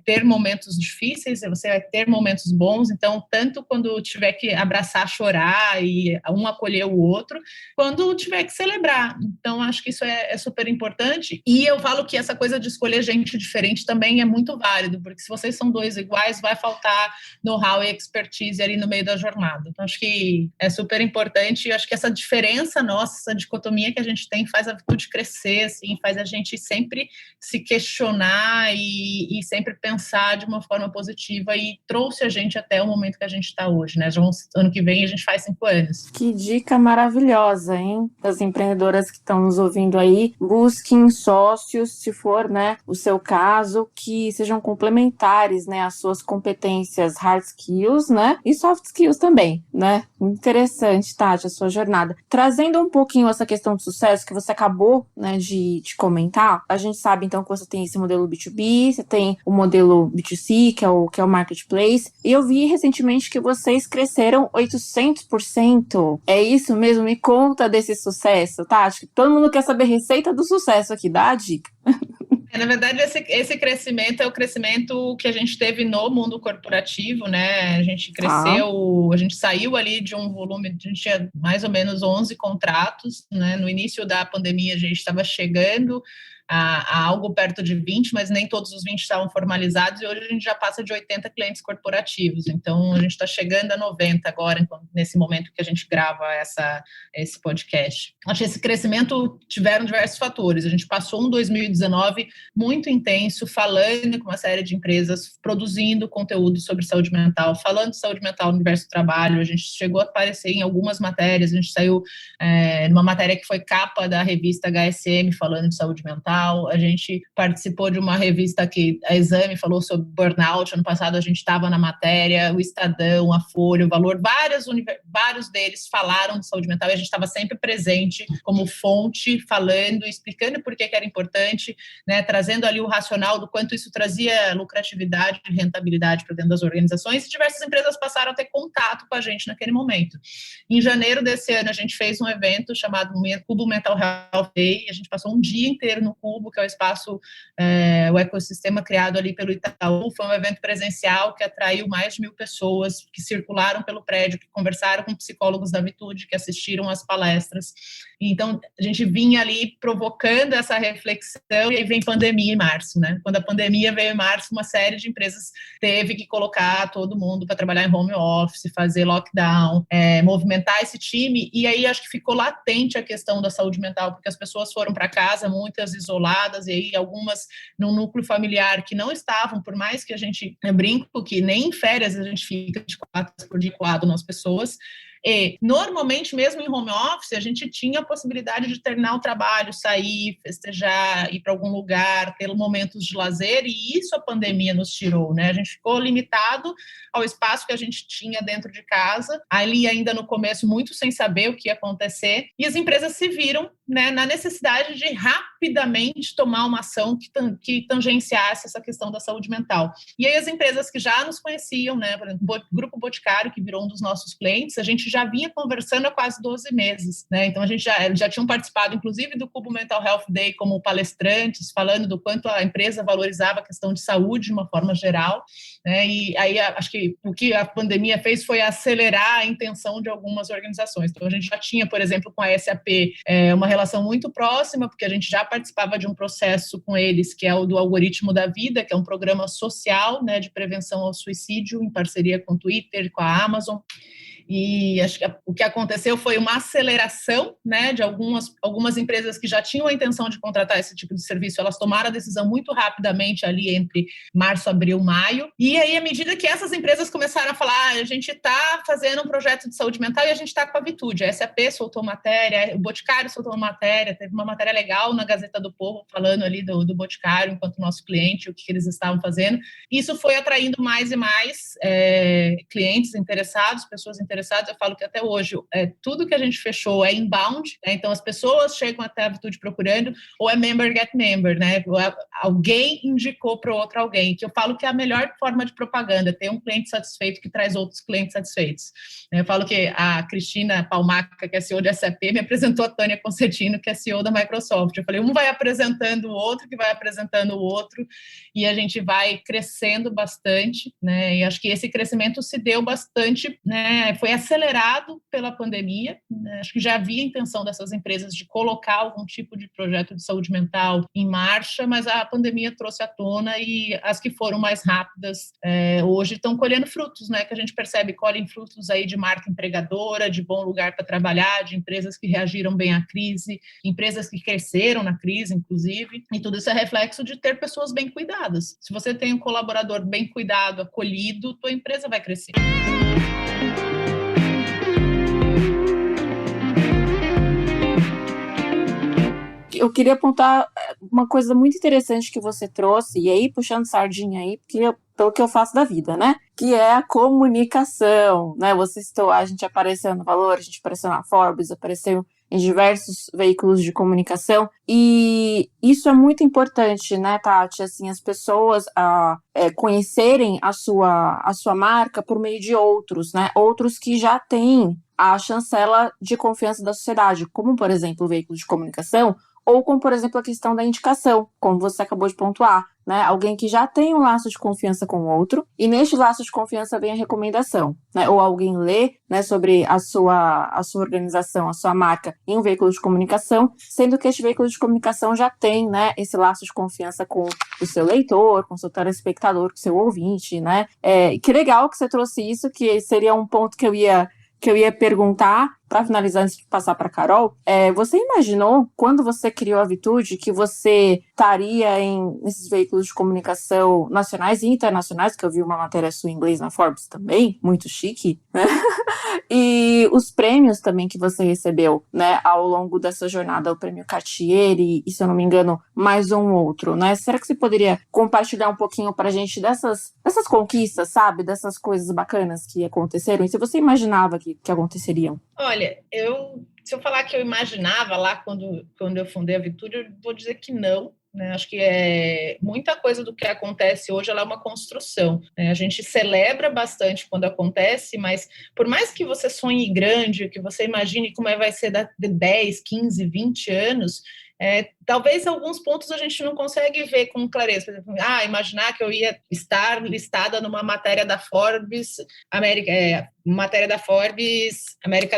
S3: ter momentos difíceis, você vai ter momentos bons, então, tanto quando tiver que abraçar, chorar e um acolher o outro, quando tiver que celebrar. Então, acho que isso é super importante. E eu falo que essa coisa de escolher gente diferente também é muito válido, porque se vocês são dois iguais, vai faltar know-how e expertise ali no meio da jornada. Então, acho que é super importante. Eu acho que essa diferença nossa, essa dicotomia que a gente tem, faz a Vitude crescer, assim, faz a gente sempre se questionar e sempre pensar de uma forma positiva, e trouxe a gente até o momento que a gente está hoje, né? Já ano que vem a gente faz 5 anos.
S1: Que dica maravilhosa, hein? Das empreendedoras que estão nos ouvindo aí, busquem sócios, se for, né, o seu caso, que sejam complementares, né, às suas competências hard skills, né, e soft skills também, né? Interessante, Tati, a sua jornada. Trazendo um pouquinho essa questão de sucesso que você acabou, né, de comentar, a gente sabe, então, que você tem esse modelo B2B, você tem o modelo B2C, que é o marketplace, e eu vi recentemente que vocês cresceram 800%. É isso mesmo? Me conta desse sucesso, tá? Acho que todo mundo quer saber a receita do sucesso aqui, dá a dica.
S3: Na verdade, esse crescimento é o crescimento que a gente teve no mundo corporativo, né? A gente cresceu, a gente saiu ali de um volume, a gente tinha mais ou menos 11 contratos, né? No início da pandemia, a gente estava chegando a algo perto de 20, mas nem todos os 20 estavam formalizados, e hoje a gente já passa de 80 clientes corporativos. Então, a gente está chegando a 90 agora, nesse momento que a gente grava esse podcast. Acho que esse crescimento tiveram diversos fatores. A gente passou um 2019 muito intenso, falando com uma série de empresas, produzindo conteúdo sobre saúde mental, falando de saúde mental no universo do trabalho. A gente chegou a aparecer em algumas matérias, a gente saiu numa matéria que foi capa da revista HSM, falando de saúde mental. A gente participou de uma revista que a Exame falou sobre burnout. Ano passado a gente estava na matéria, o Estadão, a Folha, o Valor, vários deles falaram de saúde mental, e a gente estava sempre presente como fonte, falando, explicando por que era importante, né, trazendo ali o racional do quanto isso trazia lucratividade e rentabilidade para dentro das organizações, e diversas empresas passaram a ter contato com a gente naquele momento. Em janeiro desse ano, a gente fez um evento chamado Cubo Mental Health Day, e a gente passou um dia inteiro no Cubo, que é o espaço, o ecossistema criado ali pelo Itaú. Foi um evento presencial que atraiu mais de 1.000 pessoas, que circularam pelo prédio, que conversaram com psicólogos da Vitude, que assistiram às palestras. Então, a gente vinha ali provocando essa reflexão, e aí vem pandemia em março, né? Quando a pandemia veio em março, uma série de empresas teve que colocar todo mundo para trabalhar em home office, fazer lockdown, movimentar esse time, e aí acho que ficou latente a questão da saúde mental, porque as pessoas foram para casa, muitas isoladas, e aí algumas num núcleo familiar que não estavam, por mais que a gente, eu brinco que nem em férias a gente fica de 4 por dia colado nas pessoas. E, normalmente, mesmo em home office, a gente tinha a possibilidade de terminar o trabalho, sair, festejar, ir para algum lugar, ter momentos de lazer, e isso a pandemia nos tirou, né? A gente ficou limitado ao espaço que a gente tinha dentro de casa, ali ainda no começo, muito sem saber o que ia acontecer, e as empresas se viram, né, na necessidade de rapidamente tomar uma ação que tangenciasse essa questão da saúde mental. E aí as empresas que já nos conheciam, né, por exemplo, o Grupo Boticário, que virou um dos nossos clientes, a gente já vinha conversando há quase 12 meses, né? Então a gente já tinham participado, inclusive, do Cubo Mental Health Day como palestrantes, falando do quanto a empresa valorizava a questão de saúde de uma forma geral, né? E aí acho que o que a pandemia fez foi acelerar a intenção de algumas organizações. Então a gente já tinha, por exemplo, com a SAP, uma relação muito próxima, porque a gente já participava de um processo com eles, que é o do Algoritmo da Vida, que é um programa social, né, de prevenção ao suicídio, em parceria com o Twitter, com a Amazon. E acho que o que aconteceu foi uma aceleração, né, de algumas empresas que já tinham a intenção de contratar esse tipo de serviço. Elas tomaram a decisão muito rapidamente ali entre março, abril, maio, e aí à medida que essas empresas começaram a falar, a gente está fazendo um projeto de saúde mental e a gente está com a Vitude, a SAP soltou matéria, o Boticário soltou uma matéria, teve uma matéria legal na Gazeta do Povo falando ali do Boticário enquanto nosso cliente, o que eles estavam fazendo. Isso foi atraindo mais e mais clientes interessados, pessoas interessadas interessados, eu falo que até hoje tudo que a gente fechou é inbound, né? Então as pessoas chegam até a Vitude procurando, ou é member get member, né? Alguém indicou para outro alguém, que eu falo que é a melhor forma de propaganda, ter um cliente satisfeito que traz outros clientes satisfeitos. Eu falo que a Cristina Palmaca, que é CEO de SAP, me apresentou a Tânia Concertino, que é CEO da Microsoft. Eu falei, um vai apresentando o outro, que vai apresentando o outro, e a gente vai crescendo bastante, né? E acho que esse crescimento se deu bastante, né? Foi acelerado pela pandemia, né? Acho que já havia intenção dessas empresas de colocar algum tipo de projeto de saúde mental em marcha, mas a pandemia trouxe à tona e as que foram mais rápidas hoje estão colhendo frutos, né? Que a gente percebe, colhem frutos aí de marca empregadora, de bom lugar para trabalhar, de empresas que reagiram bem à crise, empresas que cresceram na crise, inclusive, e tudo isso é reflexo de ter pessoas bem cuidadas. Se você tem um colaborador bem cuidado, acolhido, tua empresa vai crescer.
S1: Eu queria apontar uma coisa muito interessante que você trouxe, e aí puxando sardinha aí, pelo que eu faço da vida, né? Que é a comunicação, né? Você citou, a gente apareceu no Valor, a gente apareceu na Forbes, apareceu em diversos veículos de comunicação, e isso é muito importante, né, Tati? Assim, as pessoas conhecerem a sua marca por meio de outros, né? Outros que já têm a chancela de confiança da sociedade, como, por exemplo, o veículo de comunicação, ou como, por exemplo, a questão da indicação, como você acabou de pontuar, né? Alguém que já tem um laço de confiança com o outro, e neste laço de confiança vem a recomendação, né? Ou alguém lê, né, sobre a sua organização, a sua marca em um veículo de comunicação, sendo que este veículo de comunicação já tem, né, esse laço de confiança com o seu leitor, com o seu telespectador, com o seu ouvinte, né? Que legal que você trouxe isso, que seria um ponto que eu ia perguntar, para finalizar, antes de passar para a Carol, você imaginou, quando você criou a Vitude, que você estaria nesses veículos de comunicação nacionais e internacionais, que eu vi uma matéria sua em inglês na Forbes também, muito chique, né? E os prêmios também que você recebeu, né, ao longo dessa jornada, o prêmio Cartier e, se eu não me engano, mais um outro, né? Será que você poderia compartilhar um pouquinho pra gente dessas conquistas, sabe? Dessas coisas bacanas que aconteceram e se você imaginava que aconteceriam?
S3: Olha, se eu falar que eu imaginava lá quando eu fundei a Vitude, eu vou dizer que não. Né? Acho que muita coisa do que acontece hoje ela é uma construção. Né? A gente celebra bastante quando acontece, mas por mais que você sonhe grande, que você imagine como vai ser daqui 10, 15, 20 anos, talvez alguns pontos a gente não consegue ver com clareza. Por exemplo, imaginar que eu ia estar listada numa matéria da Forbes América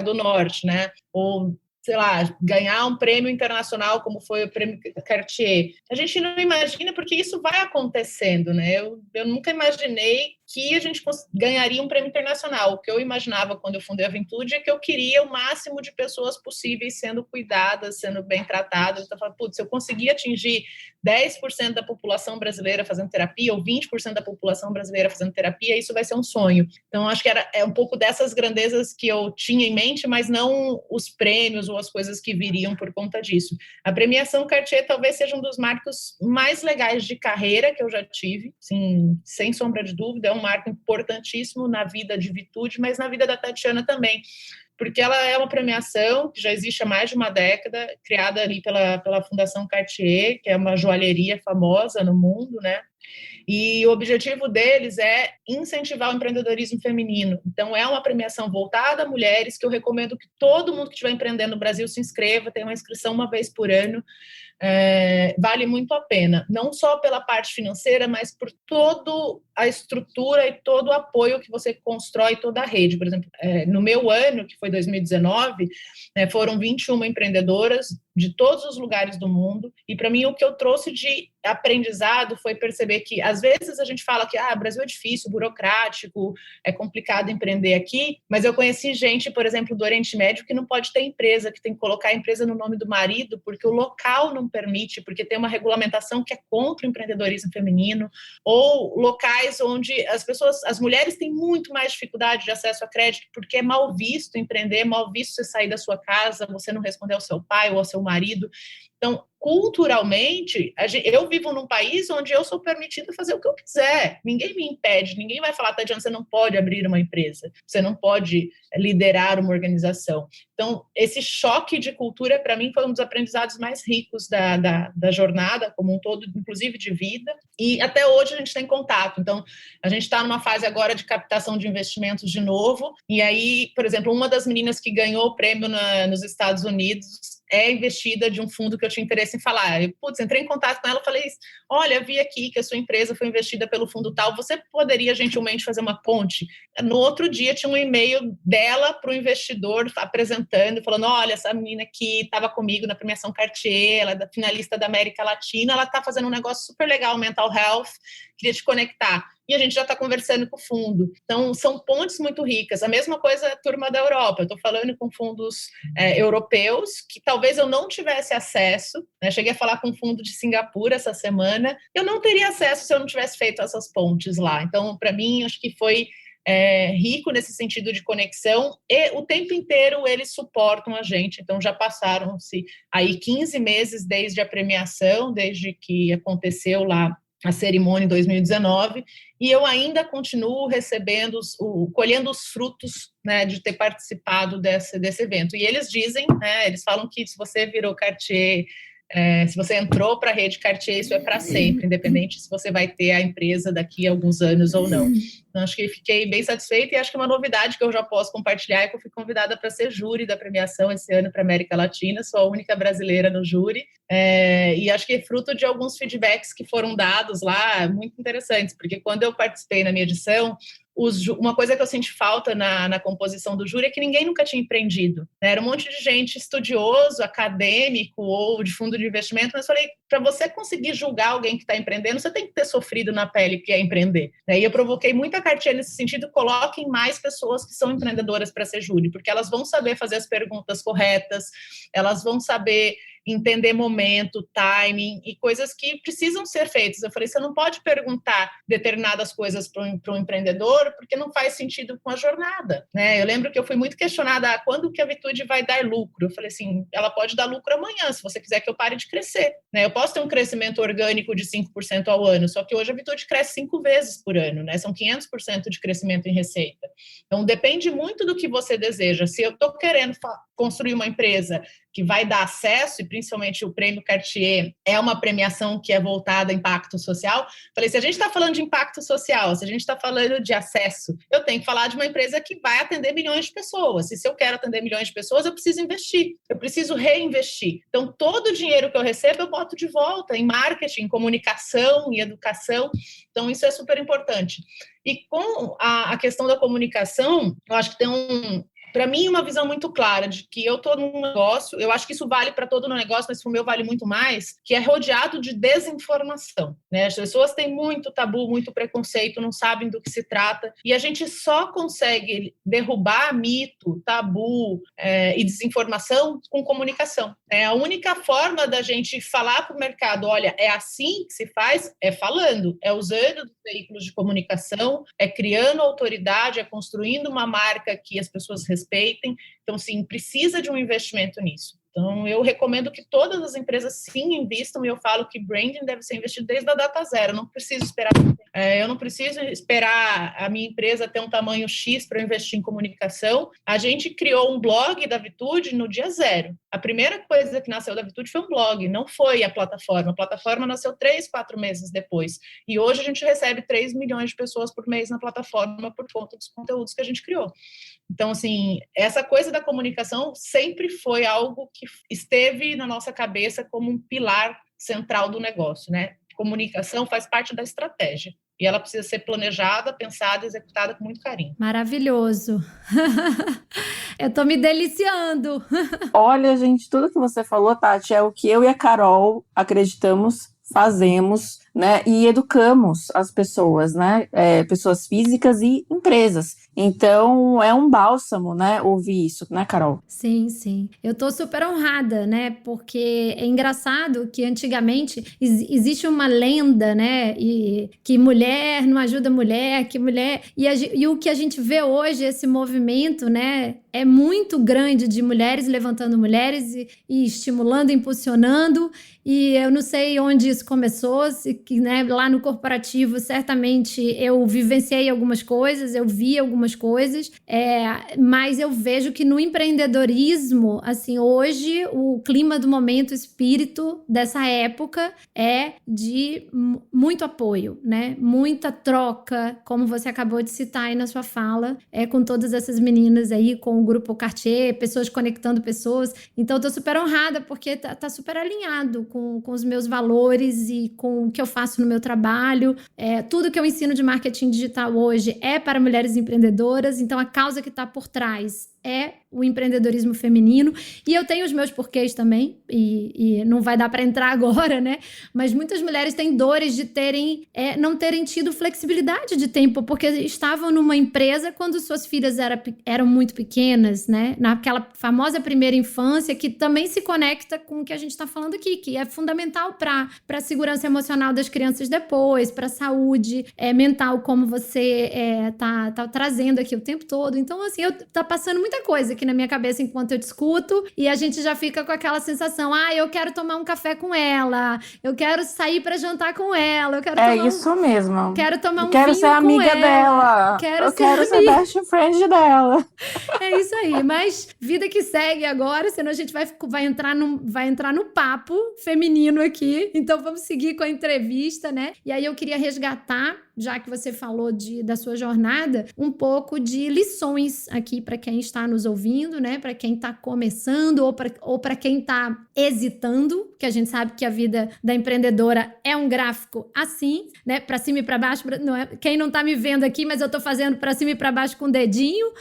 S3: do Norte, né? Ou sei lá, ganhar um prêmio internacional como foi o prêmio Cartier. A gente não imagina porque isso vai acontecendo, né? Eu nunca imaginei que a gente ganharia um prêmio internacional. O que eu imaginava quando eu fundei a Vitude é que eu queria o máximo de pessoas possíveis sendo cuidadas, sendo bem tratadas. Então, eu falava, se eu conseguir atingir 10% da população brasileira fazendo terapia ou 20% da população brasileira fazendo terapia, isso vai ser um sonho. Então, acho que é um pouco dessas grandezas que eu tinha em mente, mas não os prêmios ou as coisas que viriam por conta disso. A premiação Cartier talvez seja um dos marcos mais legais de carreira que eu já tive, assim, sem sombra de dúvida. É um marco importantíssimo na vida de Vitude, mas na vida da Tatiana também, porque ela é uma premiação que já existe há mais de uma década, criada ali pela Fundação Cartier, que é uma joalheria famosa no mundo, né? E o objetivo deles é incentivar o empreendedorismo feminino. Então, é uma premiação voltada a mulheres que eu recomendo que todo mundo que estiver empreendendo no Brasil se inscreva, tem uma inscrição uma vez por ano. Vale muito a pena, não só pela parte financeira, mas por toda a estrutura e todo o apoio que você constrói, toda a rede. Por exemplo, no meu ano, que foi 2019, foram 21 empreendedoras de todos os lugares do mundo, e para mim o que eu trouxe de aprendizado foi perceber que às vezes a gente fala que o Brasil é difícil, burocrático, é complicado empreender aqui, mas eu conheci gente, por exemplo, do Oriente Médio que não pode ter empresa, que tem que colocar a empresa no nome do marido, porque o local não permite, porque tem uma regulamentação que é contra o empreendedorismo feminino, ou locais onde as mulheres têm muito mais dificuldade de acesso a crédito, porque é mal visto empreender, é mal visto você sair da sua casa, você não responder ao seu pai ou ao seu marido. Então, culturalmente, eu vivo num país onde eu sou permitida fazer o que eu quiser. Ninguém me impede, ninguém vai falar, Tatiana, você não pode abrir uma empresa, você não pode liderar uma organização. Então, esse choque de cultura, para mim, foi um dos aprendizados mais ricos da jornada, como um todo, inclusive de vida. E até hoje a gente tem contato. Então, a gente está numa fase agora de captação de investimentos de novo. E aí, por exemplo, uma das meninas que ganhou o prêmio nos Estados Unidos é investida de um fundo que eu tinha interesse em falar. Eu, entrei em contato com ela e falei, olha, vi aqui que a sua empresa foi investida pelo fundo tal, você poderia gentilmente fazer uma ponte? No outro dia tinha um e-mail dela para o investidor apresentando, falando, olha, essa menina aqui estava comigo na premiação Cartier, ela é finalista da América Latina, ela está fazendo um negócio super legal, mental health, queria te conectar. E a gente já está conversando com o fundo. Então, são pontes muito ricas. A mesma coisa a turma da Europa. Eu estou falando com fundos europeus que talvez eu não tivesse acesso. Né? Cheguei a falar com um fundo de Singapura essa semana. Eu não teria acesso se eu não tivesse feito essas pontes lá. Então, para mim, acho que foi rico nesse sentido de conexão. E o tempo inteiro eles suportam a gente. Então, já passaram-se aí 15 meses desde a premiação, desde que aconteceu lá a cerimônia em 2019, e eu ainda continuo recebendo, colhendo os frutos, né, de ter participado desse evento. E eles dizem, né, eles falam que se você virou Cartier, se você entrou para a rede Cartier, isso é para sempre, independente se você vai ter a empresa daqui a alguns anos ou não. Então, acho que fiquei bem satisfeita e acho que uma novidade que eu já posso compartilhar é que eu fui convidada para ser júri da premiação esse ano para a América Latina, sou a única brasileira no júri, e acho que é fruto de alguns feedbacks que foram dados lá, muito interessantes, porque quando eu participei na minha edição, uma coisa que eu senti falta na composição do júri é que ninguém nunca tinha empreendido. Né? Era um monte de gente estudioso, acadêmico ou de fundo de investimento, mas eu falei, para você conseguir julgar alguém que está empreendendo, você tem que ter sofrido na pele que é empreender. Né? E eu provoquei muita Cartier nesse sentido, coloquem mais pessoas que são empreendedoras para ser júri, porque elas vão saber fazer as perguntas corretas, elas vão saber entender momento, timing e coisas que precisam ser feitas. Eu falei, você não pode perguntar determinadas coisas para um empreendedor porque não faz sentido com a jornada, né? Eu lembro que eu fui muito questionada, quando que a Vitude vai dar lucro? Eu falei assim, ela pode dar lucro amanhã, se você quiser que eu pare de crescer, né? Eu posso ter um crescimento orgânico de 5% ao ano, só que hoje a Vitude cresce 5 vezes por ano, né? São 500% de crescimento em receita. Então, depende muito do que você deseja. Se eu estou querendo construir uma empresa que vai dar acesso, e principalmente o Prêmio Cartier é uma premiação que é voltada a impacto social. Falei, se a gente está falando de impacto social, se a gente está falando de acesso, eu tenho que falar de uma empresa que vai atender milhões de pessoas. E se eu quero atender milhões de pessoas, eu preciso investir, eu preciso reinvestir. Então, todo o dinheiro que eu recebo, eu boto de volta em marketing, em comunicação, em educação. Então, isso é super importante. E com a questão da comunicação, eu acho que tem para mim, uma visão muito clara de que eu estou num negócio, eu acho que isso vale para todo o negócio, mas para o meu vale muito mais, que é rodeado de desinformação. Né? As pessoas têm muito tabu, muito preconceito, não sabem do que se trata, e a gente só consegue derrubar mito, tabu e desinformação com comunicação. A única forma da gente falar para o mercado, olha, é assim que se faz, é falando, é usando os veículos de comunicação, é criando autoridade, é construindo uma marca que as pessoas respeitem. Então, sim, precisa de um investimento nisso. Então, eu recomendo que todas as empresas, sim, investam, e eu falo que branding deve ser investido desde a data zero, eu não preciso esperar a minha empresa ter um tamanho X para investir em comunicação. A gente criou um blog da Vitude no dia zero. A primeira coisa que nasceu da Vitude foi um blog, não foi a plataforma nasceu 3, 4 meses depois, e hoje a gente recebe 3 milhões de pessoas por mês na plataforma por conta dos conteúdos que a gente criou. Então, assim, essa coisa da comunicação sempre foi algo que esteve na nossa cabeça como um pilar central do negócio, né? Comunicação faz parte da estratégia. E ela precisa ser planejada, pensada e executada com muito carinho.
S2: Maravilhoso. Eu tô me deliciando.
S1: Olha, gente, tudo que você falou, Tati, é o que eu e a Carol acreditamos, fazemos, né? E educamos as pessoas, né? Pessoas físicas e empresas. Então, é um bálsamo, né? Ouvir isso, né, Carol?
S2: Sim, sim. Eu tô super honrada, né? Porque é engraçado que antigamente existe uma lenda, né? E que mulher não ajuda mulher, que mulher. E o que a gente vê hoje, esse movimento, né? É muito grande de mulheres levantando mulheres e estimulando, impulsionando. E eu não sei onde isso começou, né, lá no corporativo, certamente eu vivenciei algumas coisas, eu vi algumas coisas, mas eu vejo que no empreendedorismo, assim, hoje o clima do momento, o espírito dessa época é de muito apoio, né? Muita troca, como você acabou de citar aí na sua fala, com todas essas meninas aí, com o grupo Cartier, pessoas conectando pessoas. Então, eu tô super honrada porque tá super alinhado com os meus valores e com o que eu faço no meu trabalho. Tudo que eu ensino de marketing digital hoje é para mulheres empreendedoras, então a causa que está por trás é o empreendedorismo feminino. E eu tenho os meus porquês também, e não vai dar para entrar agora, né? Mas muitas mulheres têm dores de não terem tido flexibilidade de tempo, porque estavam numa empresa quando suas filhas eram muito pequenas, né? Naquela famosa primeira infância, que também se conecta com o que a gente está falando aqui, que é fundamental para a segurança emocional das crianças depois, para a saúde mental, como você tá trazendo aqui o tempo todo. Então, assim, tá passando muita coisa aqui na minha cabeça enquanto eu te escuto, e a gente já fica com aquela sensação, eu quero tomar um café com ela, eu quero sair para jantar com ela, eu quero tomar
S1: isso mesmo.
S2: Quero tomar um
S1: quero
S2: vinho
S1: ser amiga
S2: com ela.
S1: dela. Eu quero ser best friend dela.
S2: É isso aí, mas vida que segue agora, senão a gente vai entrar no papo feminino aqui, então vamos seguir com a entrevista, né? E aí eu queria resgatar, já que você falou da sua jornada, um pouco de lições aqui para quem está nos ouvindo, né? Para quem está começando ou para quem está hesitando, que a gente sabe que a vida da empreendedora é um gráfico assim, né? Para cima e para baixo, quem não tá me vendo aqui, mas eu tô fazendo para cima e para baixo com o dedinho,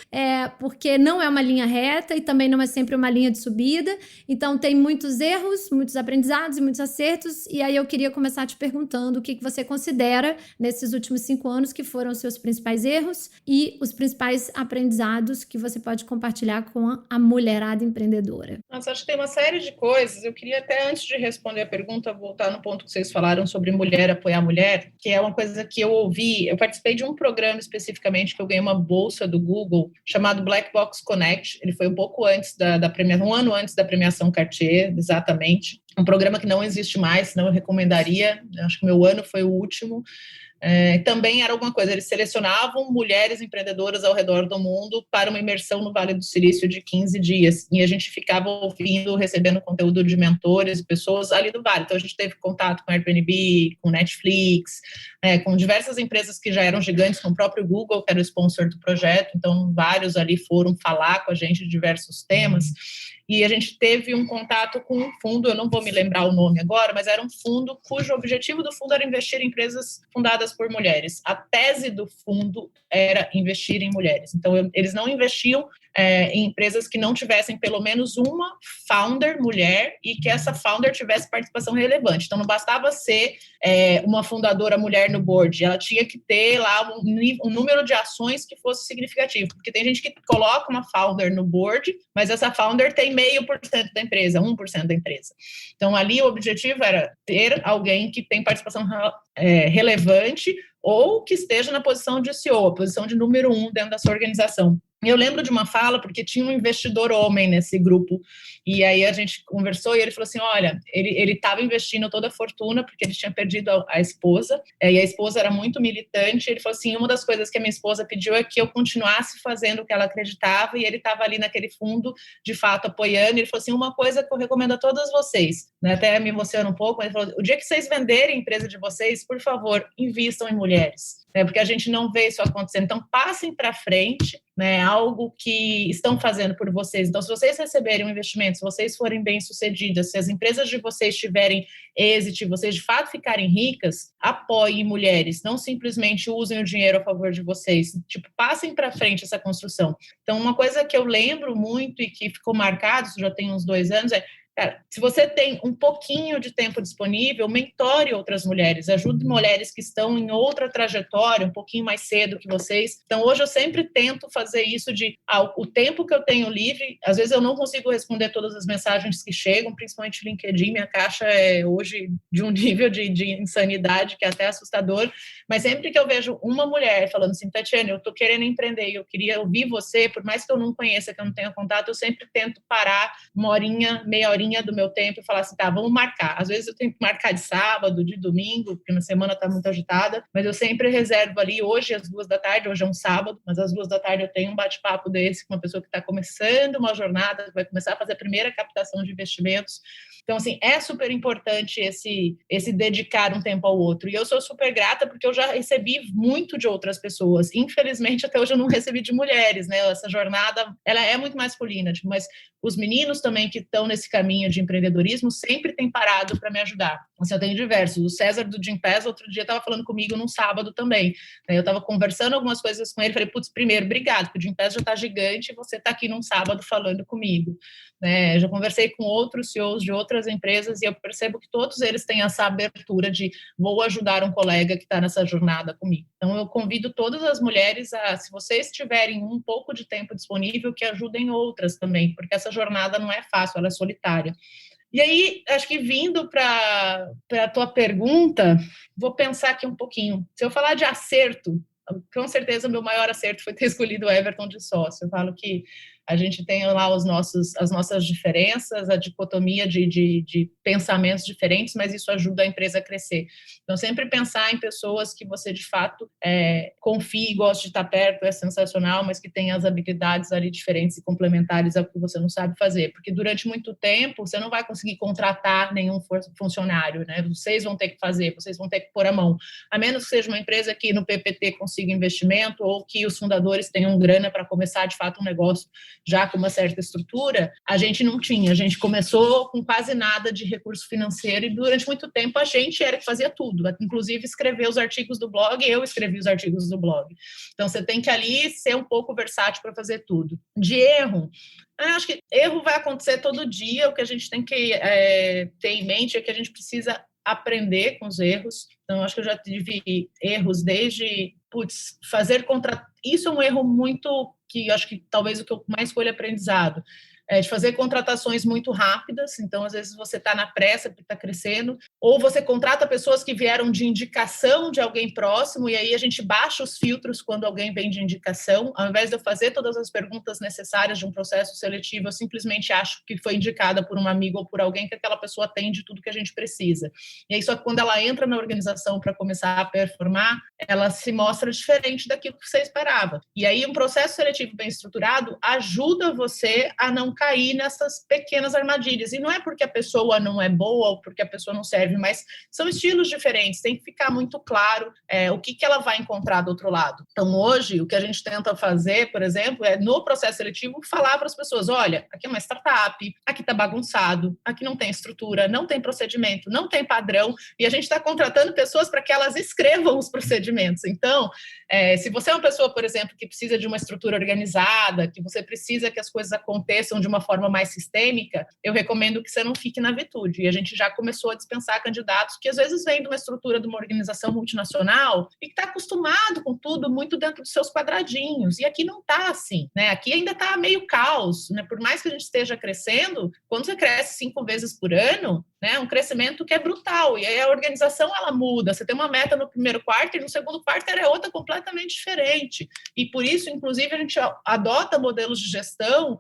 S2: porque não é uma linha reta e também não é sempre uma linha de subida. Então tem muitos erros, muitos aprendizados e muitos acertos. E aí eu queria começar te perguntando o que você considera nesses últimos 5 anos que foram os seus principais erros e os principais aprendizados que você pode compartilhar com a mulherada empreendedora.
S3: Nossa, acho que tem uma série de coisas. Eu queria até, antes de responder a pergunta, voltar no ponto que vocês falaram sobre mulher apoiar mulher, que é uma coisa que eu ouvi. Eu participei de um programa especificamente que eu ganhei uma bolsa do Google chamado Black Box Connect. Ele foi um pouco antes da premiação, 1 ano antes da premiação Cartier, exatamente. Um programa que não existe mais, senão eu recomendaria. Eu acho que meu ano foi o último. Também era alguma coisa, eles selecionavam mulheres empreendedoras ao redor do mundo para uma imersão no Vale do Silício de 15 dias, e a gente ficava ouvindo, recebendo conteúdo de mentores e pessoas ali do Vale. Então a gente teve contato com Airbnb, com Netflix, com diversas empresas que já eram gigantes, com o próprio Google, que era o sponsor do projeto. Então vários ali foram falar com a gente de diversos temas. E a gente teve um contato com um fundo, eu não vou me lembrar o nome agora, mas era um fundo cujo objetivo do fundo era investir em empresas fundadas por mulheres. A tese do fundo era investir em mulheres. Então, eles não investiam em empresas que não tivessem pelo menos uma founder mulher e que essa founder tivesse participação relevante. Então, não bastava ser uma fundadora mulher no board, ela tinha que ter lá um número de ações que fosse significativo, porque tem gente que coloca uma founder no board, mas essa founder tem 0,5% da empresa, 1% da empresa. Então, ali o objetivo era ter alguém que tem participação relevante ou que esteja na posição de CEO, a posição de número 1 dentro da sua organização. Eu lembro de uma fala, porque tinha um investidor homem nesse grupo, e aí a gente conversou e ele falou assim, olha, ele estava investindo toda a fortuna porque ele tinha perdido a esposa, e a esposa era muito militante. Ele falou assim, uma das coisas que a minha esposa pediu é que eu continuasse fazendo o que ela acreditava, e ele estava ali naquele fundo, de fato, apoiando. Ele falou assim, uma coisa que eu recomendo a todas vocês, né, até me emociona um pouco, mas ele falou, o dia que vocês venderem a empresa de vocês, por favor, invistam em mulheres, porque a gente não vê isso acontecendo. Então, passem para frente, né, algo que estão fazendo por vocês. Então, se vocês receberem um investimento, se vocês forem bem-sucedidas, se as empresas de vocês tiverem êxito, vocês de fato ficarem ricas, apoiem mulheres, não simplesmente usem o dinheiro a favor de vocês. Tipo, passem para frente essa construção. Então, uma coisa que eu lembro muito e que ficou marcado, isso já tem uns 2 anos, Cara, se você tem um pouquinho de tempo disponível, mentore outras mulheres, ajude mulheres que estão em outra trajetória, um pouquinho mais cedo que vocês. Então, hoje eu sempre tento fazer isso de o tempo que eu tenho livre. Às vezes eu não consigo responder todas as mensagens que chegam, principalmente no LinkedIn. Minha caixa é hoje de um nível de insanidade que é até assustador. Mas sempre que eu vejo uma mulher falando assim, Tatiana, eu estou querendo empreender, eu queria ouvir você, por mais que eu não conheça, que eu não tenha contato, eu sempre tento parar uma horinha, meia horinha do meu tempo e falar assim, tá, vamos marcar. Às vezes eu tenho que marcar de sábado, de domingo, porque a semana está muito agitada, mas eu sempre reservo ali, hoje às 2 da tarde, hoje é um sábado, mas às 2 da tarde eu tenho um bate-papo desse com uma pessoa que está começando uma jornada, que vai começar a fazer a primeira captação de investimentos. Então, assim, é super importante esse dedicar um tempo ao outro. E eu sou super grata porque eu já recebi muito de outras pessoas. Infelizmente, até hoje eu não recebi de mulheres, né? Essa jornada, ela é muito masculina, tipo, mas os meninos também que estão nesse caminho de empreendedorismo sempre têm parado para me ajudar. Assim, eu tenho diversos. O César do Gympass, outro dia, estava falando comigo num sábado também. Eu estava conversando algumas coisas com ele, falei, putz, primeiro, obrigado, porque o Gympass já está gigante e você está aqui num sábado falando comigo. Né? Já conversei com outros CEOs de outras empresas e eu percebo que todos eles têm essa abertura de vou ajudar um colega que está nessa jornada comigo. Então, eu convido todas as mulheres a, se vocês tiverem um pouco de tempo disponível, que ajudem outras também, porque essa jornada não é fácil, ela é solitária. E aí, acho que vindo para a tua pergunta, vou pensar aqui um pouquinho. Se eu falar de acerto, com certeza o meu maior acerto foi ter escolhido o Everton de sócio. Eu falo que a gente tem lá as nossas diferenças, a dicotomia de pensamentos diferentes, mas isso ajuda a empresa a crescer. Então, sempre pensar em pessoas que você, de fato, confie, goste de estar perto, é sensacional, mas que tem as habilidades ali diferentes e complementares ao que você não sabe fazer. Porque durante muito tempo, você não vai conseguir contratar nenhum funcionário, né? Vocês vão ter que fazer, vocês vão ter que pôr a mão. A menos que seja uma empresa que no PPT consiga investimento ou que os fundadores tenham grana para começar, de fato, um negócio já com uma certa estrutura, a gente não tinha. A gente começou com quase nada de recurso financeiro e durante muito tempo a gente era que fazia tudo, inclusive escrever os artigos do blog, eu escrevi os artigos do blog. Então, você tem que ali ser um pouco versátil para fazer tudo. De erro, acho que erro vai acontecer todo dia, o que a gente tem que ter em mente é que a gente precisa aprender com os erros. Então, acho que eu já tive erros desde, fazer isso é um erro muito que acho que talvez o que eu mais escolho é aprendizado. De fazer contratações muito rápidas, então às vezes você está na pressa porque está crescendo, ou você contrata pessoas que vieram de indicação de alguém próximo, e aí a gente baixa os filtros quando alguém vem de indicação, ao invés de eu fazer todas as perguntas necessárias de um processo seletivo, eu simplesmente acho que foi indicada por um amigo ou por alguém que aquela pessoa tem de tudo que a gente precisa. E aí só que quando ela entra na organização para começar a performar, ela se mostra diferente daquilo que você esperava. E aí um processo seletivo bem estruturado ajuda você a não cair nessas pequenas armadilhas. E não é porque a pessoa não é boa ou porque a pessoa não serve, mas são estilos diferentes. Tem que ficar muito claro o que ela vai encontrar do outro lado. Então, hoje, o que a gente tenta fazer, por exemplo, é no processo seletivo falar para as pessoas, olha, aqui é uma startup, aqui está bagunçado, aqui não tem estrutura, não tem procedimento, não tem padrão, e a gente está contratando pessoas para que elas escrevam os procedimentos. Então, se você é uma pessoa, por exemplo, que precisa de uma estrutura organizada, que você precisa que as coisas aconteçam de uma forma mais sistêmica, eu recomendo que você não fique na Vitude. E a gente já começou a dispensar candidatos que às vezes vêm de uma estrutura de uma organização multinacional e que está acostumado com tudo muito dentro dos seus quadradinhos. E aqui não está assim, né? Aqui ainda está meio caos, né? Por mais que a gente esteja crescendo, quando você cresce 5 vezes por ano, né? Um crescimento que é brutal. E aí a organização, ela muda. Você tem uma meta no primeiro quarto e no segundo quarto é outra completamente diferente. E por isso, inclusive, a gente adota modelos de gestão,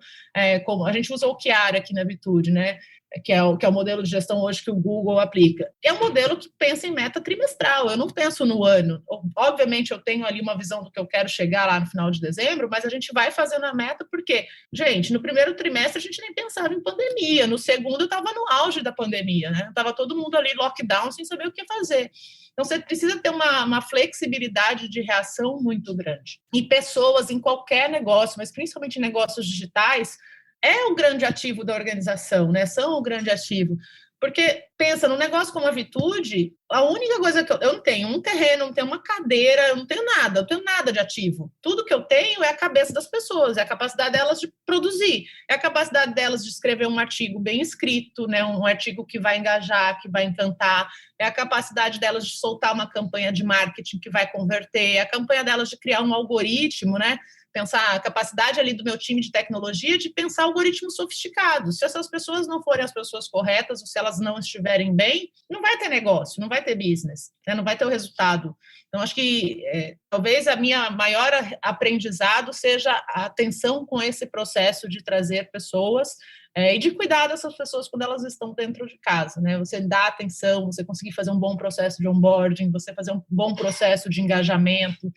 S3: como a gente usa o Chiara aqui na Vitude, né? Que é o modelo de gestão hoje que o Google aplica. É um modelo que pensa em meta trimestral, eu não penso no ano. Obviamente, eu tenho ali uma visão do que eu quero chegar lá no final de dezembro, mas a gente vai fazendo a meta porque, gente, no primeiro trimestre a gente nem pensava em pandemia, no segundo eu estava no auge da pandemia, né? Estava todo mundo ali lockdown sem saber o que fazer. Então, você precisa ter uma flexibilidade de reação muito grande. E pessoas em qualquer negócio, mas principalmente em negócios digitais, é o grande ativo da organização, né? São o grande ativo. Porque, pensa, num negócio como a Vitude, a única coisa que eu não tenho um terreno, não tenho uma cadeira, eu não tenho nada de ativo. Tudo que eu tenho é a cabeça das pessoas, é a capacidade delas de produzir, é a capacidade delas de escrever um artigo bem escrito, né, um artigo que vai engajar, que vai encantar, é a capacidade delas de soltar uma campanha de marketing que vai converter, é a campanha delas de criar um algoritmo, né? Pensar a capacidade ali do meu time de tecnologia de pensar algoritmos sofisticados. Se essas pessoas não forem as pessoas corretas, ou se elas não estiverem bem, não vai ter negócio, não vai ter business, né? Não vai ter o resultado. Então, acho que talvez a minha maior aprendizado seja a atenção com esse processo de trazer pessoas e de cuidar dessas pessoas quando elas estão dentro de casa, né? Você dá atenção, você conseguir fazer um bom processo de onboarding, você fazer um bom processo de engajamento,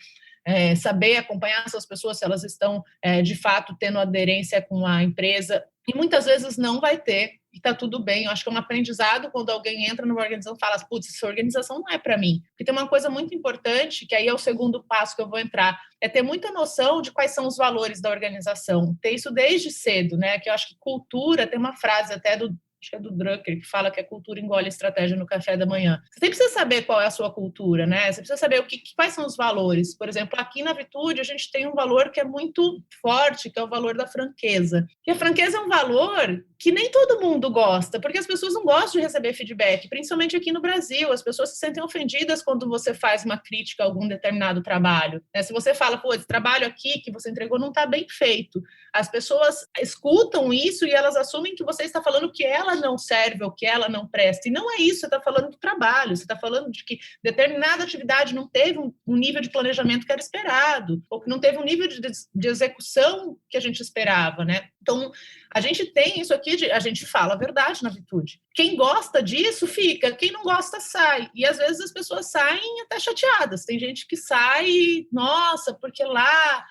S3: saber acompanhar essas pessoas se elas estão, de fato, tendo aderência com a empresa. E muitas vezes não vai ter, e está tudo bem. Eu acho que é um aprendizado quando alguém entra numa organização e fala, putz, essa organização não é para mim. Porque tem uma coisa muito importante, que aí é o segundo passo que eu vou entrar, é ter muita noção de quais são os valores da organização. Ter isso desde cedo, né? Que eu acho que cultura, tem uma frase até acho que é do Drucker, que fala que a cultura engole a estratégia no café da manhã. Você tem precisa saber qual é a sua cultura, né? Você precisa saber quais são os valores. Por exemplo, aqui na Vitude, a gente tem um valor que é muito forte, que é o valor da franqueza. E a franqueza é um valor que nem todo mundo gosta, porque as pessoas não gostam de receber feedback, principalmente aqui no Brasil. As pessoas se sentem ofendidas quando você faz uma crítica a algum determinado trabalho, né? Se você fala, pô, esse trabalho aqui que você entregou não está bem feito, as pessoas escutam isso e elas assumem que você está falando que ela não serve ou que ela não presta. E não é isso, você está falando do trabalho, você está falando de que determinada atividade não teve um nível de planejamento que era esperado, ou que não teve um nível de execução que a gente esperava, né? Então, a gente tem isso aqui, a gente fala a verdade na Vitude. Quem gosta disso, fica. Quem não gosta, sai. E, às vezes, as pessoas saem até chateadas. Tem gente que sai, nossa, porque lá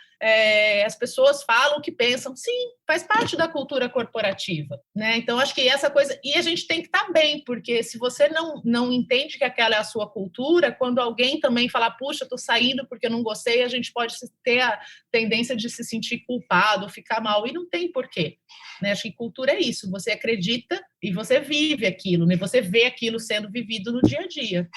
S3: as pessoas falam o que pensam. Sim, faz parte da cultura corporativa, né? Então, acho que essa coisa... E a gente tem que estar bem, porque se você não entende que aquela é a sua cultura, quando alguém também falar, puxa, estou saindo porque eu não gostei, a gente pode ter a tendência de se sentir culpado, ficar mal, e não tem porquê, né? Acho que cultura é isso, você acredita e você vive aquilo, né? Você vê aquilo sendo vivido no dia a dia.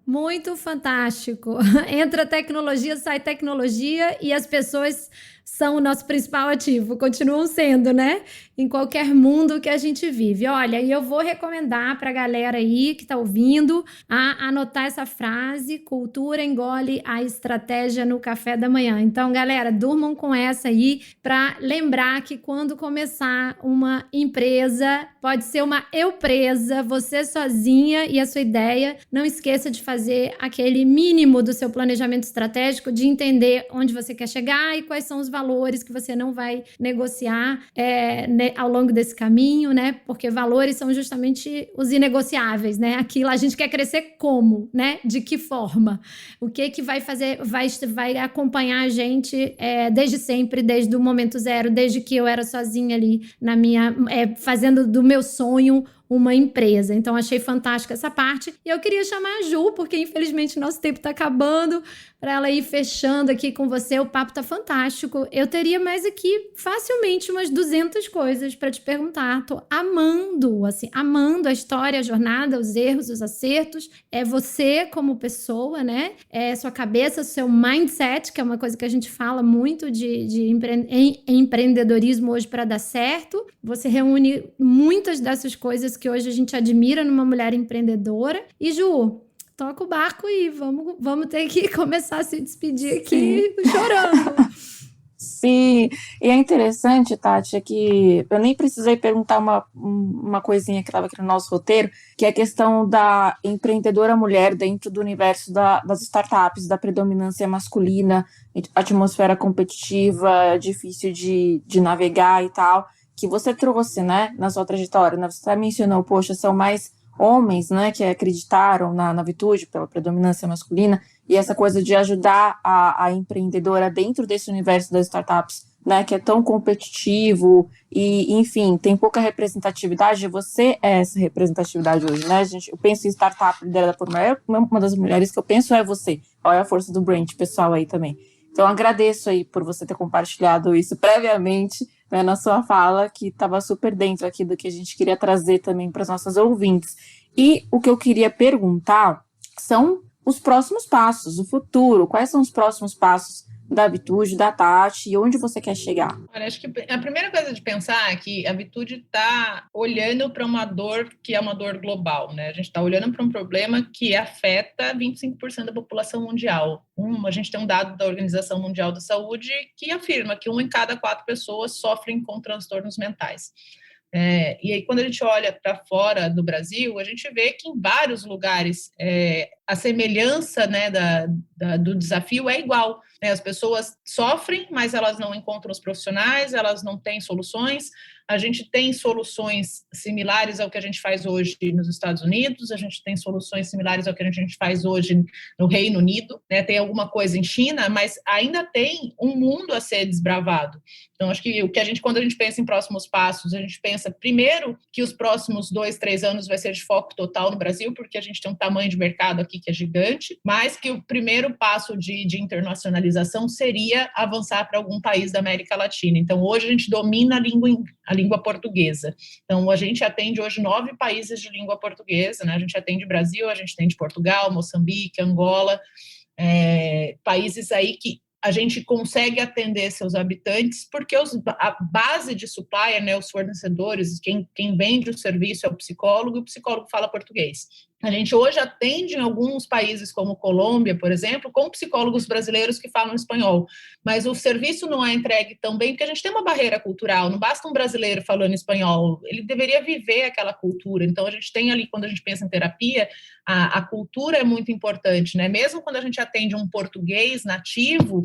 S2: Muito fantástico. Entra tecnologia, sai tecnologia e as pessoas são o nosso principal ativo, continuam sendo, né? Em qualquer mundo que a gente vive. Olha, e eu vou recomendar para a galera aí que está ouvindo a anotar essa frase: cultura engole a estratégia no café da manhã. Então, galera, durmam com essa aí para lembrar que quando começar uma empresa, pode ser uma eu-presa, você sozinha e a sua ideia, não esqueça de fazer aquele mínimo do seu planejamento estratégico, de entender onde você quer chegar e quais são os valores que você não vai negociar ao longo desse caminho, né? Porque valores são justamente os inegociáveis, né? Aquilo a gente quer crescer como, né? De que forma? O que vai fazer, vai acompanhar a gente desde sempre, desde o momento zero, desde que eu era sozinha ali na minha, fazendo do meu sonho uma empresa. Então, achei fantástica essa parte. E eu queria chamar a Ju, porque infelizmente nosso tempo está acabando, para ela ir fechando aqui com você. O papo tá fantástico. Eu teria mais aqui facilmente umas 200 coisas para te perguntar. Tô amando, assim, amando a história, a jornada, os erros, os acertos. É você como pessoa, né? É sua cabeça, seu mindset, que é uma coisa que a gente fala muito de empreendedorismo hoje para dar certo. Você reúne muitas dessas coisas que hoje a gente admira numa mulher empreendedora. E Ju, toca o barco e vamos ter que começar a se despedir aqui chorando.
S1: Sim, e é interessante, Tati, que eu nem precisei perguntar uma coisinha que estava aqui no nosso roteiro, que é a questão da empreendedora mulher dentro do universo das startups, da predominância masculina, atmosfera competitiva, difícil de navegar e tal, que você trouxe, né, na sua trajetória, né? Você mencionou, poxa, são mais homens, né, que acreditaram na Vitude pela predominância masculina, e essa coisa de ajudar a empreendedora dentro desse universo das startups, né, que é tão competitivo e, enfim, tem pouca representatividade. Você é essa representatividade hoje, né, gente? Eu penso em startup liderada por uma das mulheres que eu penso é você. Olha a força do brand pessoal aí também. Então, agradeço aí por você ter compartilhado isso previamente, na sua fala, que estava super dentro aqui do que a gente queria trazer também para as nossas ouvintes. E o que eu queria perguntar são os próximos passos, o futuro. Quais são os próximos passos da Vitude, da Tati, e onde você quer chegar?
S3: Olha, acho que a primeira coisa de pensar é que a Vitude está olhando para uma dor que é uma dor global, né? A gente está olhando para um problema que afeta 25% da população mundial. A gente tem um dado da Organização Mundial da Saúde que afirma que 1 em cada 4 pessoas sofrem com transtornos mentais. E aí, quando a gente olha para fora do Brasil, a gente vê que em vários lugares a semelhança, né, do desafio é igual. Né? As pessoas sofrem, mas elas não encontram os profissionais, elas não têm soluções. A gente tem soluções similares ao que a gente faz hoje nos Estados Unidos, a gente tem soluções similares ao que a gente faz hoje no Reino Unido, né? Tem alguma coisa em China, mas ainda tem um mundo a ser desbravado. Então, acho que quando a gente pensa em próximos passos, a gente pensa primeiro que os próximos 2, 3 anos vai ser de foco total no Brasil, porque a gente tem um tamanho de mercado aqui que é gigante, mas que o primeiro passo de internacionalização seria avançar para algum país da América Latina. Então, hoje a gente domina a língua portuguesa. Então, a gente atende hoje 9 países de língua portuguesa, né? A gente atende Brasil, a gente atende Portugal, Moçambique, Angola, países aí que a gente consegue atender seus habitantes, porque a base de supplier, né, os fornecedores, quem vende o serviço é o psicólogo, e o psicólogo fala português. A gente hoje atende em alguns países, como Colômbia, por exemplo, com psicólogos brasileiros que falam espanhol, mas o serviço não é entregue tão bem, porque a gente tem uma barreira cultural, não basta um brasileiro falando espanhol, ele deveria viver aquela cultura. Então, a gente tem ali, quando a gente pensa em terapia, a cultura é muito importante, né? Mesmo quando a gente atende um português nativo,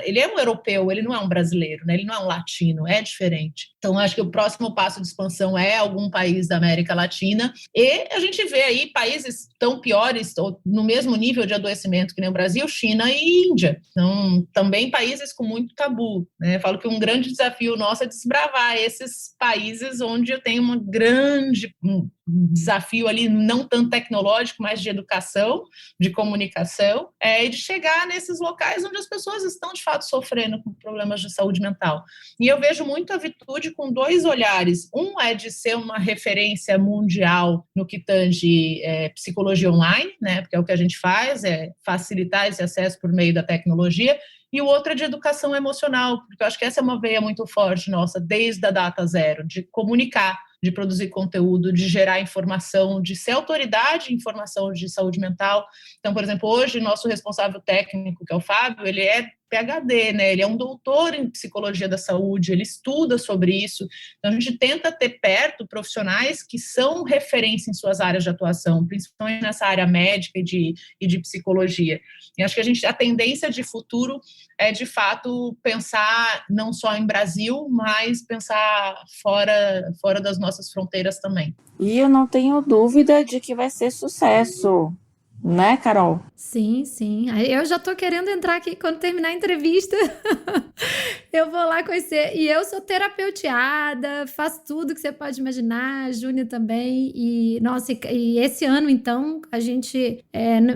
S3: ele é um europeu, ele não é um brasileiro, né? Ele não é um latino, é diferente. Então, acho que o próximo passo de expansão é algum país da América Latina, e a gente vê aí países tão piores, ou no mesmo nível de adoecimento que nem o Brasil, China e Índia. Então, também países com muito tabu, né? Eu falo que um grande desafio nosso é desbravar esses países onde eu tenho um desafio ali, não tanto tecnológico, mas de educação, de comunicação, e de chegar nesses locais onde as pessoas estão, de fato, sofrendo com problemas de saúde mental. E eu vejo muito a Vitude com 2 olhares. Um é de ser uma referência mundial no que tange psicologia online, né, porque é o que a gente faz, é facilitar esse acesso por meio da tecnologia, e o outro é de educação emocional, porque eu acho que essa é uma veia muito forte nossa, desde a data zero, de comunicar, de produzir conteúdo, de gerar informação, de ser autoridade em informação de saúde mental. Então, por exemplo, hoje, nosso responsável técnico, que é o Fábio, ele é PhD, né? Ele é um doutor em psicologia da saúde, ele estuda sobre isso. Então, a gente tenta ter perto profissionais que são referência em suas áreas de atuação, principalmente nessa área médica e de psicologia. E acho que a tendência de futuro é, de fato, pensar não só em Brasil, mas pensar fora das nossas fronteiras também.
S1: E eu não tenho dúvida de que vai ser sucesso. Né, Carol?
S2: Sim, sim. Eu já tô querendo entrar aqui quando terminar a entrevista. Eu vou lá conhecer. E eu sou terapeuteada, faço tudo que você pode imaginar, a Júnia também. E, nossa, e esse ano, então, a gente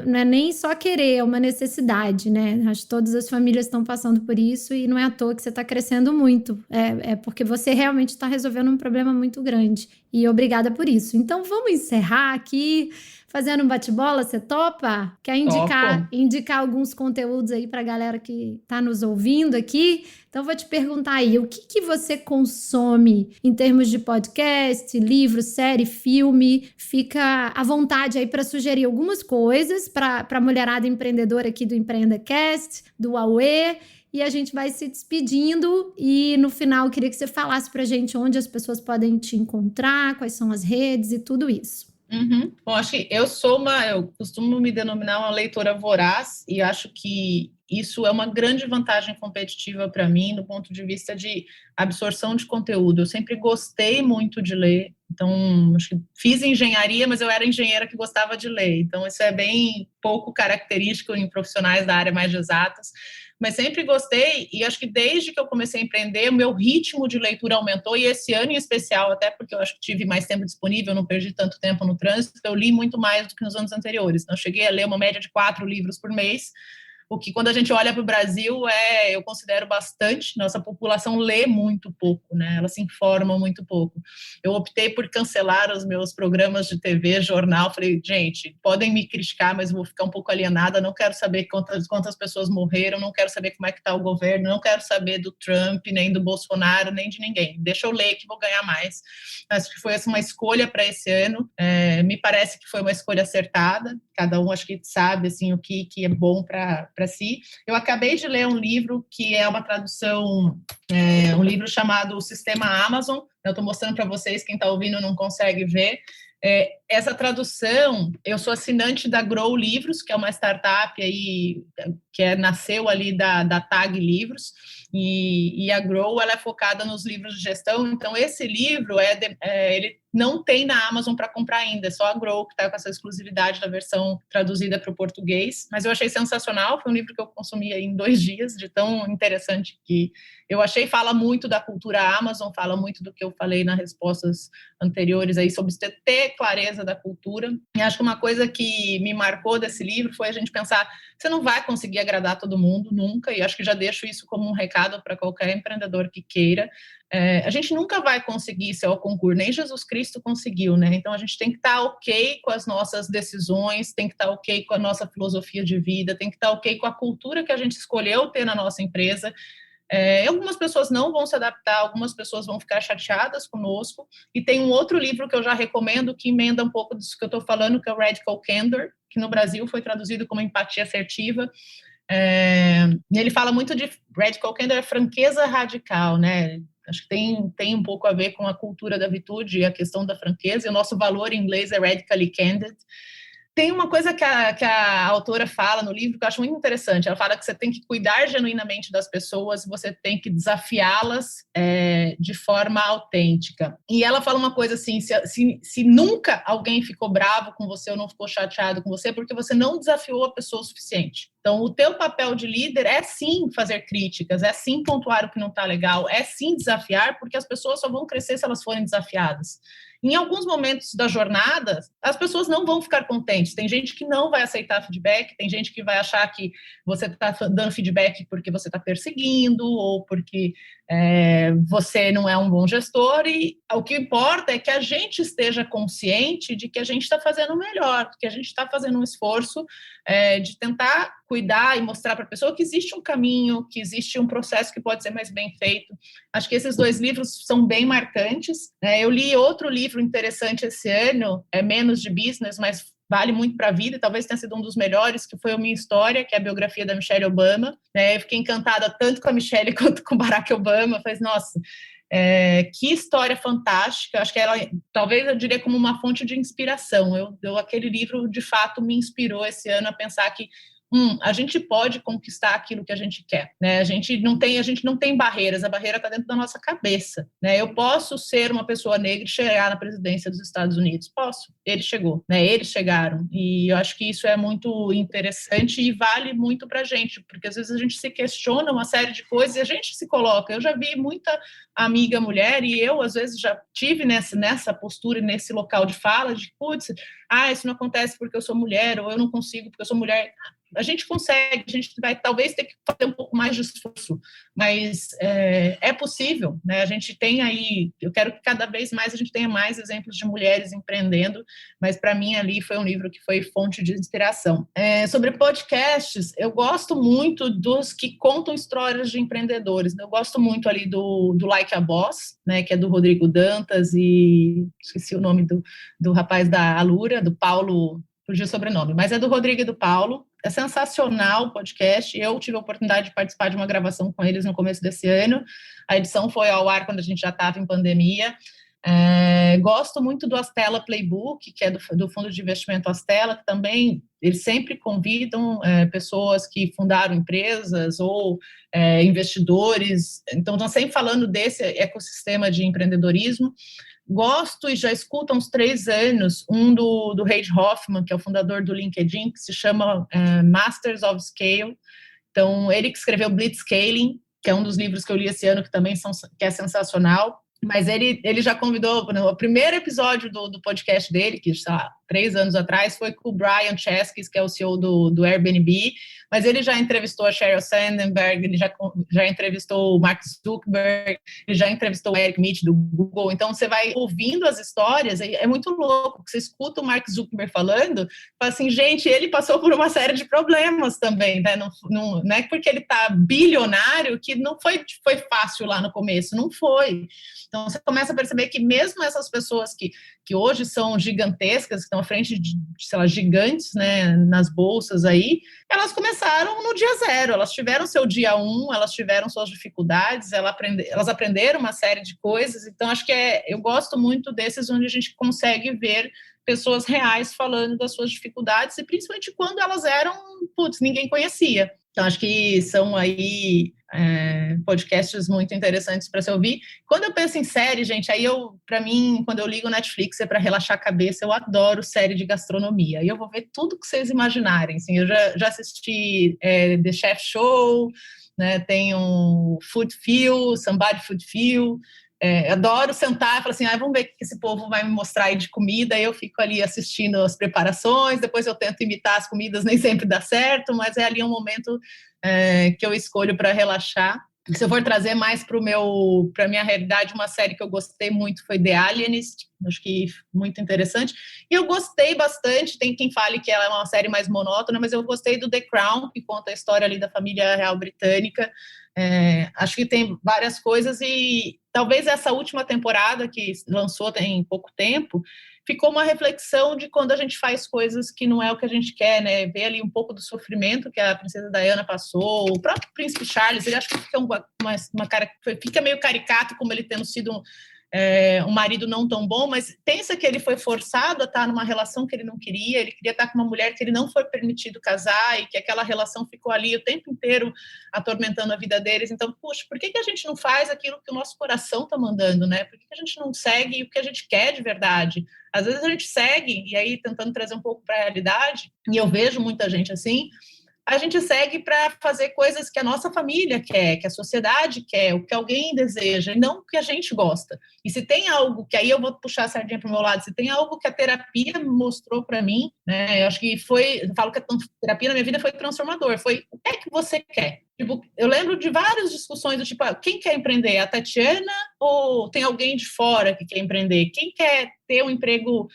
S2: não é nem só querer, é uma necessidade, né? Acho que todas as famílias estão passando por isso e não é à toa que você está crescendo muito. É porque você realmente está resolvendo um problema muito grande. E obrigada por isso. Então, vamos encerrar aqui fazendo um bate-bola, você topa? Quer indicar alguns conteúdos aí pra galera que tá nos ouvindo aqui? Então, vou te perguntar aí, o que você consome em termos de podcast, livro, série, filme? Fica à vontade aí para sugerir algumas coisas para a mulherada empreendedora aqui do EmpreendaCast, do AUE, e a gente vai se despedindo e no final eu queria que você falasse pra gente onde as pessoas podem te encontrar, quais são as redes e tudo isso.
S3: Uhum. Bom, acho que eu costumo me denominar uma leitora voraz e acho que isso é uma grande vantagem competitiva para mim do ponto de vista de absorção de conteúdo. Eu sempre gostei muito de ler, então acho que fiz engenharia, mas eu era engenheira que gostava de ler, então isso é bem pouco característico em profissionais da área mais de exatas, mas sempre gostei e acho que desde que eu comecei a empreender, o meu ritmo de leitura aumentou e esse ano em especial, até porque eu acho que tive mais tempo disponível, não perdi tanto tempo no trânsito, eu li muito mais do que nos anos anteriores. Então, eu cheguei a ler uma média de 4 livros por mês, o que quando a gente olha para o Brasil, eu considero bastante. Nossa população lê muito pouco, né? Ela se informa muito pouco. Eu optei por cancelar os meus programas de TV, jornal. Falei, gente, podem me criticar, mas vou ficar um pouco alienada. Não quero saber quantas pessoas morreram, não quero saber como é que está o governo, não quero saber do Trump, nem do Bolsonaro, nem de ninguém. Deixa eu ler que vou ganhar mais. Acho que foi uma escolha para esse ano. Me parece que foi uma escolha acertada. Cada um acho que sabe assim, o que é bom para si. Eu acabei de ler um livro que é uma tradução, um livro chamado O Sistema Amazon. Eu estou mostrando para vocês, quem está ouvindo não consegue ver. Essa tradução, eu sou assinante da Grow Livros, que é uma startup aí, que nasceu ali da TAG Livros, e a Grow ela é focada nos livros de gestão. Então esse livro ele não tem na Amazon para comprar ainda, é só a Grow que está com essa exclusividade da versão traduzida para o português, mas eu achei sensacional, foi um livro que eu consumi em 2 dias, de tão interessante que eu achei. Fala muito da cultura Amazon, fala muito do que eu falei nas respostas anteriores aí, sobre ter clareza da cultura. E acho que uma coisa que me marcou desse livro foi a gente pensar, você não vai conseguir agradar todo mundo, nunca, e acho que já deixo isso como um recado para qualquer empreendedor que queira. A gente nunca vai conseguir ser ao concurso, nem Jesus Cristo conseguiu, né? Então a gente tem que estar ok com as nossas decisões, tem que estar ok com a nossa filosofia de vida, tem que estar ok com a cultura que a gente escolheu ter na nossa empresa. Algumas pessoas não vão se adaptar, algumas pessoas vão ficar chateadas conosco, e tem um outro livro que eu já recomendo que emenda um pouco disso que eu estou falando, que é o Radical Candor, que no Brasil foi traduzido como empatia assertiva. Ele fala muito de Radical Candor, é franqueza radical, né? Acho que tem um pouco a ver com a cultura da virtude e a questão da franqueza, e o nosso valor em inglês é radically candid. Tem uma coisa que a autora fala no livro que eu acho muito interessante. Ela fala que você tem que cuidar genuinamente das pessoas, você tem que desafiá-las de forma autêntica. E ela fala uma coisa assim, se nunca alguém ficou bravo com você ou não ficou chateado com você, porque você não desafiou a pessoa o suficiente. Então, o teu papel de líder é sim fazer críticas, é sim pontuar o que não está legal, é sim desafiar, porque as pessoas só vão crescer se elas forem desafiadas. Em alguns momentos da jornada, as pessoas não vão ficar contentes. Tem gente que não vai aceitar feedback, tem gente que vai achar que você está dando feedback porque você está perseguindo ou porque você não é um bom gestor, e o que importa é que a gente esteja consciente de que a gente está fazendo o melhor, que a gente está fazendo um esforço de tentar cuidar e mostrar para a pessoa que existe um caminho, que existe um processo que pode ser mais bem feito. Acho que esses 2 livros são bem marcantes. Eu li outro livro interessante esse ano, é menos de business, mas vale muito para a vida, e talvez tenha sido um dos melhores, que foi a Minha História, que é a biografia da Michelle Obama. Eu fiquei encantada tanto com a Michelle quanto com o Barack Obama. Falei, nossa, que história fantástica. Acho que ela, talvez eu diria como uma fonte de inspiração. Aquele livro, de fato, me inspirou esse ano a pensar que a gente pode conquistar aquilo que a gente quer, né? A gente não tem barreiras, a barreira está dentro da nossa cabeça, né? Eu posso ser uma pessoa negra e chegar na presidência dos Estados Unidos, posso. Ele chegou, né? Eles chegaram, e eu acho que isso é muito interessante e vale muito para a gente, porque às vezes a gente se questiona uma série de coisas e a gente se coloca. Eu já vi muita amiga mulher, e eu às vezes já tive nessa postura, nesse local de fala, de putz, isso não acontece porque eu sou mulher, ou eu não consigo porque eu sou mulher. A gente consegue, a gente vai talvez ter que fazer um pouco mais de esforço, mas é possível, né? A gente tem aí, eu quero que cada vez mais a gente tenha mais exemplos de mulheres empreendendo, mas para mim ali foi um livro que foi fonte de inspiração. Sobre podcasts, eu gosto muito dos que contam histórias de empreendedores. Eu gosto muito ali do Like a Boss, né, que é do Rodrigo Dantas, e esqueci o nome do rapaz da Alura, do Paulo, fugiu o sobrenome, mas é do Rodrigo e do Paulo. É sensacional o podcast. Eu tive a oportunidade de participar de uma gravação com eles no começo desse ano. A edição foi ao ar quando a gente já estava em pandemia. Gosto muito do Astela Playbook, que é do fundo de investimento Astela, que também eles sempre convidam pessoas que fundaram empresas ou investidores. Então, estão sempre falando desse ecossistema de empreendedorismo. Gosto e já escuto há uns 3 anos do Reid Hoffman, que é o fundador do LinkedIn, que se chama Masters of Scale. Então, ele que escreveu Blitzscaling, que é um dos livros que eu li esse ano, que é sensacional. Mas ele já convidou, no primeiro episódio do podcast dele, que 3 anos atrás, foi com o Brian Chesky, que é o CEO do Airbnb, mas ele já entrevistou a Sheryl Sandberg, ele já entrevistou o Mark Zuckerberg, ele já entrevistou o Eric Schmidt do Google. Então você vai ouvindo as histórias, é muito louco, você escuta o Mark Zuckerberg falando, fala assim, gente, ele passou por uma série de problemas também, né? Não é porque ele está bilionário que não foi fácil lá no começo, não foi. Então você começa a perceber que mesmo essas pessoas que hoje são gigantescas, que estão à frente de, sei lá, gigantes, né, nas bolsas aí, elas começaram no dia zero, elas tiveram seu dia 1, elas tiveram suas dificuldades, elas aprenderam uma série de coisas. Então acho que eu gosto muito desses onde a gente consegue ver pessoas reais falando das suas dificuldades, e principalmente quando elas eram, ninguém conhecia. Então, acho que são aí podcasts muito interessantes para se ouvir. Quando eu penso em série, gente, para mim, quando eu ligo o Netflix é para relaxar a cabeça, eu adoro série de gastronomia. E eu vou ver tudo que vocês imaginarem. Assim, eu já assisti The Chef Show, né, tem um Food Feel, Somebody Food Feel. Adoro sentar e falar assim, vamos ver o que esse povo vai me mostrar aí de comida. Eu fico ali assistindo as preparações, depois eu tento imitar as comidas, nem sempre dá certo, mas é ali um momento que eu escolho para relaxar. Se eu for trazer mais para a minha realidade, uma série que eu gostei muito foi The Alienist, acho que muito interessante. E eu gostei bastante, tem quem fale que ela é uma série mais monótona, mas eu gostei do The Crown, que conta a história ali da família real britânica. Acho que tem várias coisas, e talvez essa última temporada que lançou tem pouco tempo, ficou uma reflexão de quando a gente faz coisas que não é o que a gente quer, né? Ver ali um pouco do sofrimento que a princesa Diana passou, o próprio príncipe Charles, ele acho que fica uma cara, fica meio caricato como ele tendo sido um marido não tão bom, mas pensa que ele foi forçado a estar numa relação que ele não queria, ele queria estar com uma mulher que ele não foi permitido casar, e que aquela relação ficou ali o tempo inteiro atormentando a vida deles. Então, puxa, por que a gente não faz aquilo que o nosso coração está mandando, né? Por que a gente não segue o que a gente quer de verdade? Às vezes a gente segue, e aí tentando trazer um pouco para a realidade, e eu vejo muita gente assim, a gente segue para fazer coisas que a nossa família quer, que a sociedade quer, o que alguém deseja, e não o que a gente gosta. E se tem algo, que aí eu vou puxar a sardinha para o meu lado, se tem algo que a terapia mostrou para mim, né, eu acho que eu falo que a terapia na minha vida foi transformador, foi o que é que você quer? Tipo, eu lembro de várias discussões do tipo, quem quer empreender? A Tatiana ou tem alguém de fora que quer empreender? Quem quer ter um emprego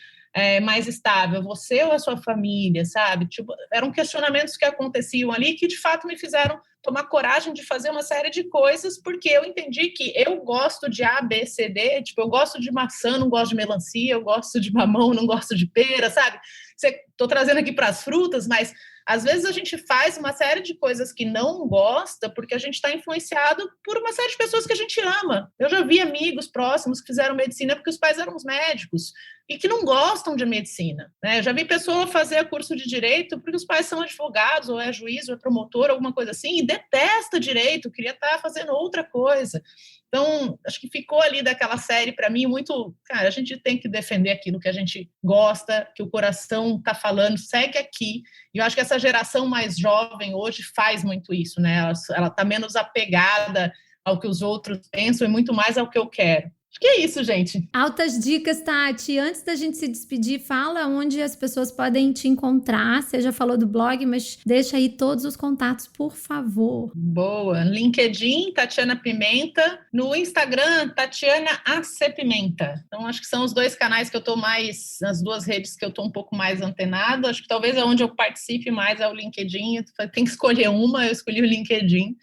S3: mais estável, você ou a sua família, sabe? Tipo, eram questionamentos que aconteciam ali que, de fato, me fizeram tomar coragem de fazer uma série de coisas, porque eu entendi que eu gosto de A, B, C, D, tipo, eu gosto de maçã, não gosto de melancia, eu gosto de mamão, não gosto de pera, sabe? Estou trazendo aqui para as frutas, mas às vezes a gente faz uma série de coisas que não gosta porque a gente está influenciado por uma série de pessoas que a gente ama. Eu já vi amigos próximos que fizeram medicina porque os pais eram os médicos e que não gostam de medicina, né? Eu já vi pessoa fazer curso de direito porque os pais são advogados, ou é juiz, ou é promotor, alguma coisa assim, e detesta direito, queria estar fazendo outra coisa. Então, acho que ficou ali daquela série para mim muito, cara, a gente tem que defender aquilo que a gente gosta, que o coração está falando, segue aqui. E eu acho que essa geração mais jovem hoje faz muito isso, né? Ela está menos apegada ao que os outros pensam e muito mais ao que eu quero. Acho que é isso, gente.
S2: Altas dicas, Tati. Antes da gente se despedir, fala onde as pessoas podem te encontrar. Você já falou do blog, mas deixa aí todos os contatos, por favor.
S3: Boa. LinkedIn, Tatiana Pimenta. No Instagram, Tatiana AC Pimenta. Então, acho que são os dois canais que eu estou mais, as duas redes que eu estou um pouco mais antenada. Acho que talvez é onde eu participe mais é o LinkedIn. Tem que escolher uma, eu escolhi o LinkedIn.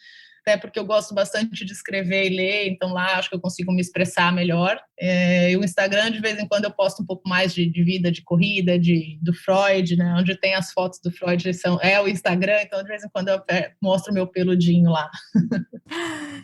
S3: Até porque eu gosto bastante de escrever e ler, então lá acho que eu consigo me expressar melhor. E o Instagram, de vez em quando, eu posto um pouco mais de vida, de corrida, do Freud, né? Onde tem as fotos do Freud, é o Instagram, então de vez em quando eu mostro meu peludinho lá.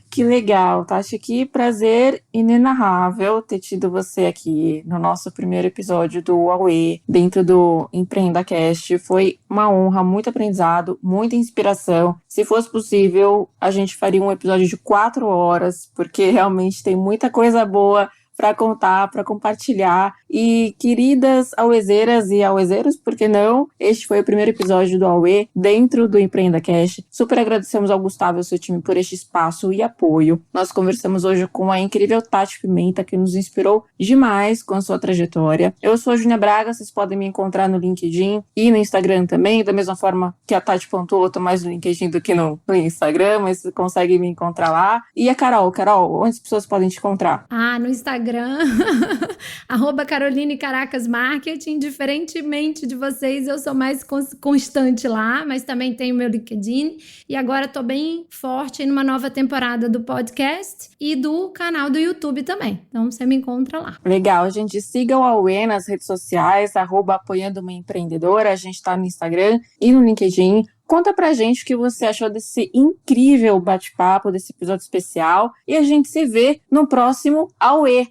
S1: Que legal, Tati, que prazer inenarrável ter tido você aqui no nosso primeiro episódio do Huawei, dentro do EmpreendaCast. Foi uma honra, muito aprendizado, muita inspiração. Se fosse possível, a gente faria um episódio de 4 horas, porque realmente tem muita coisa boa para contar, para compartilhar. E queridas auezeiras e auezeiros, por que não? Este foi o primeiro episódio do Aue dentro do Empreenda Cash. Super agradecemos ao Gustavo e ao seu time por este espaço e apoio. Nós conversamos hoje com a incrível Tati Pimenta, que nos inspirou demais com a sua trajetória. Eu sou a Júnia Braga, vocês podem me encontrar no LinkedIn e no Instagram também, da mesma forma que a Tati pontuou, eu tô mais no LinkedIn do que no Instagram, mas você consegue me encontrar lá. E a Carol, onde as pessoas podem te encontrar?
S2: No Instagram, @Caroline Caracas Marketing. Diferentemente de vocês, eu sou mais constante lá, mas também tenho meu LinkedIn. E agora tô bem forte numa nova temporada do podcast e do canal do YouTube também. Então você me encontra lá.
S1: Legal, gente. Siga o Aue nas redes sociais, @apoiando uma empreendedora. A gente tá no Instagram e no LinkedIn. Conta pra gente o que você achou desse incrível bate-papo, desse episódio especial. E a gente se vê no próximo Aue.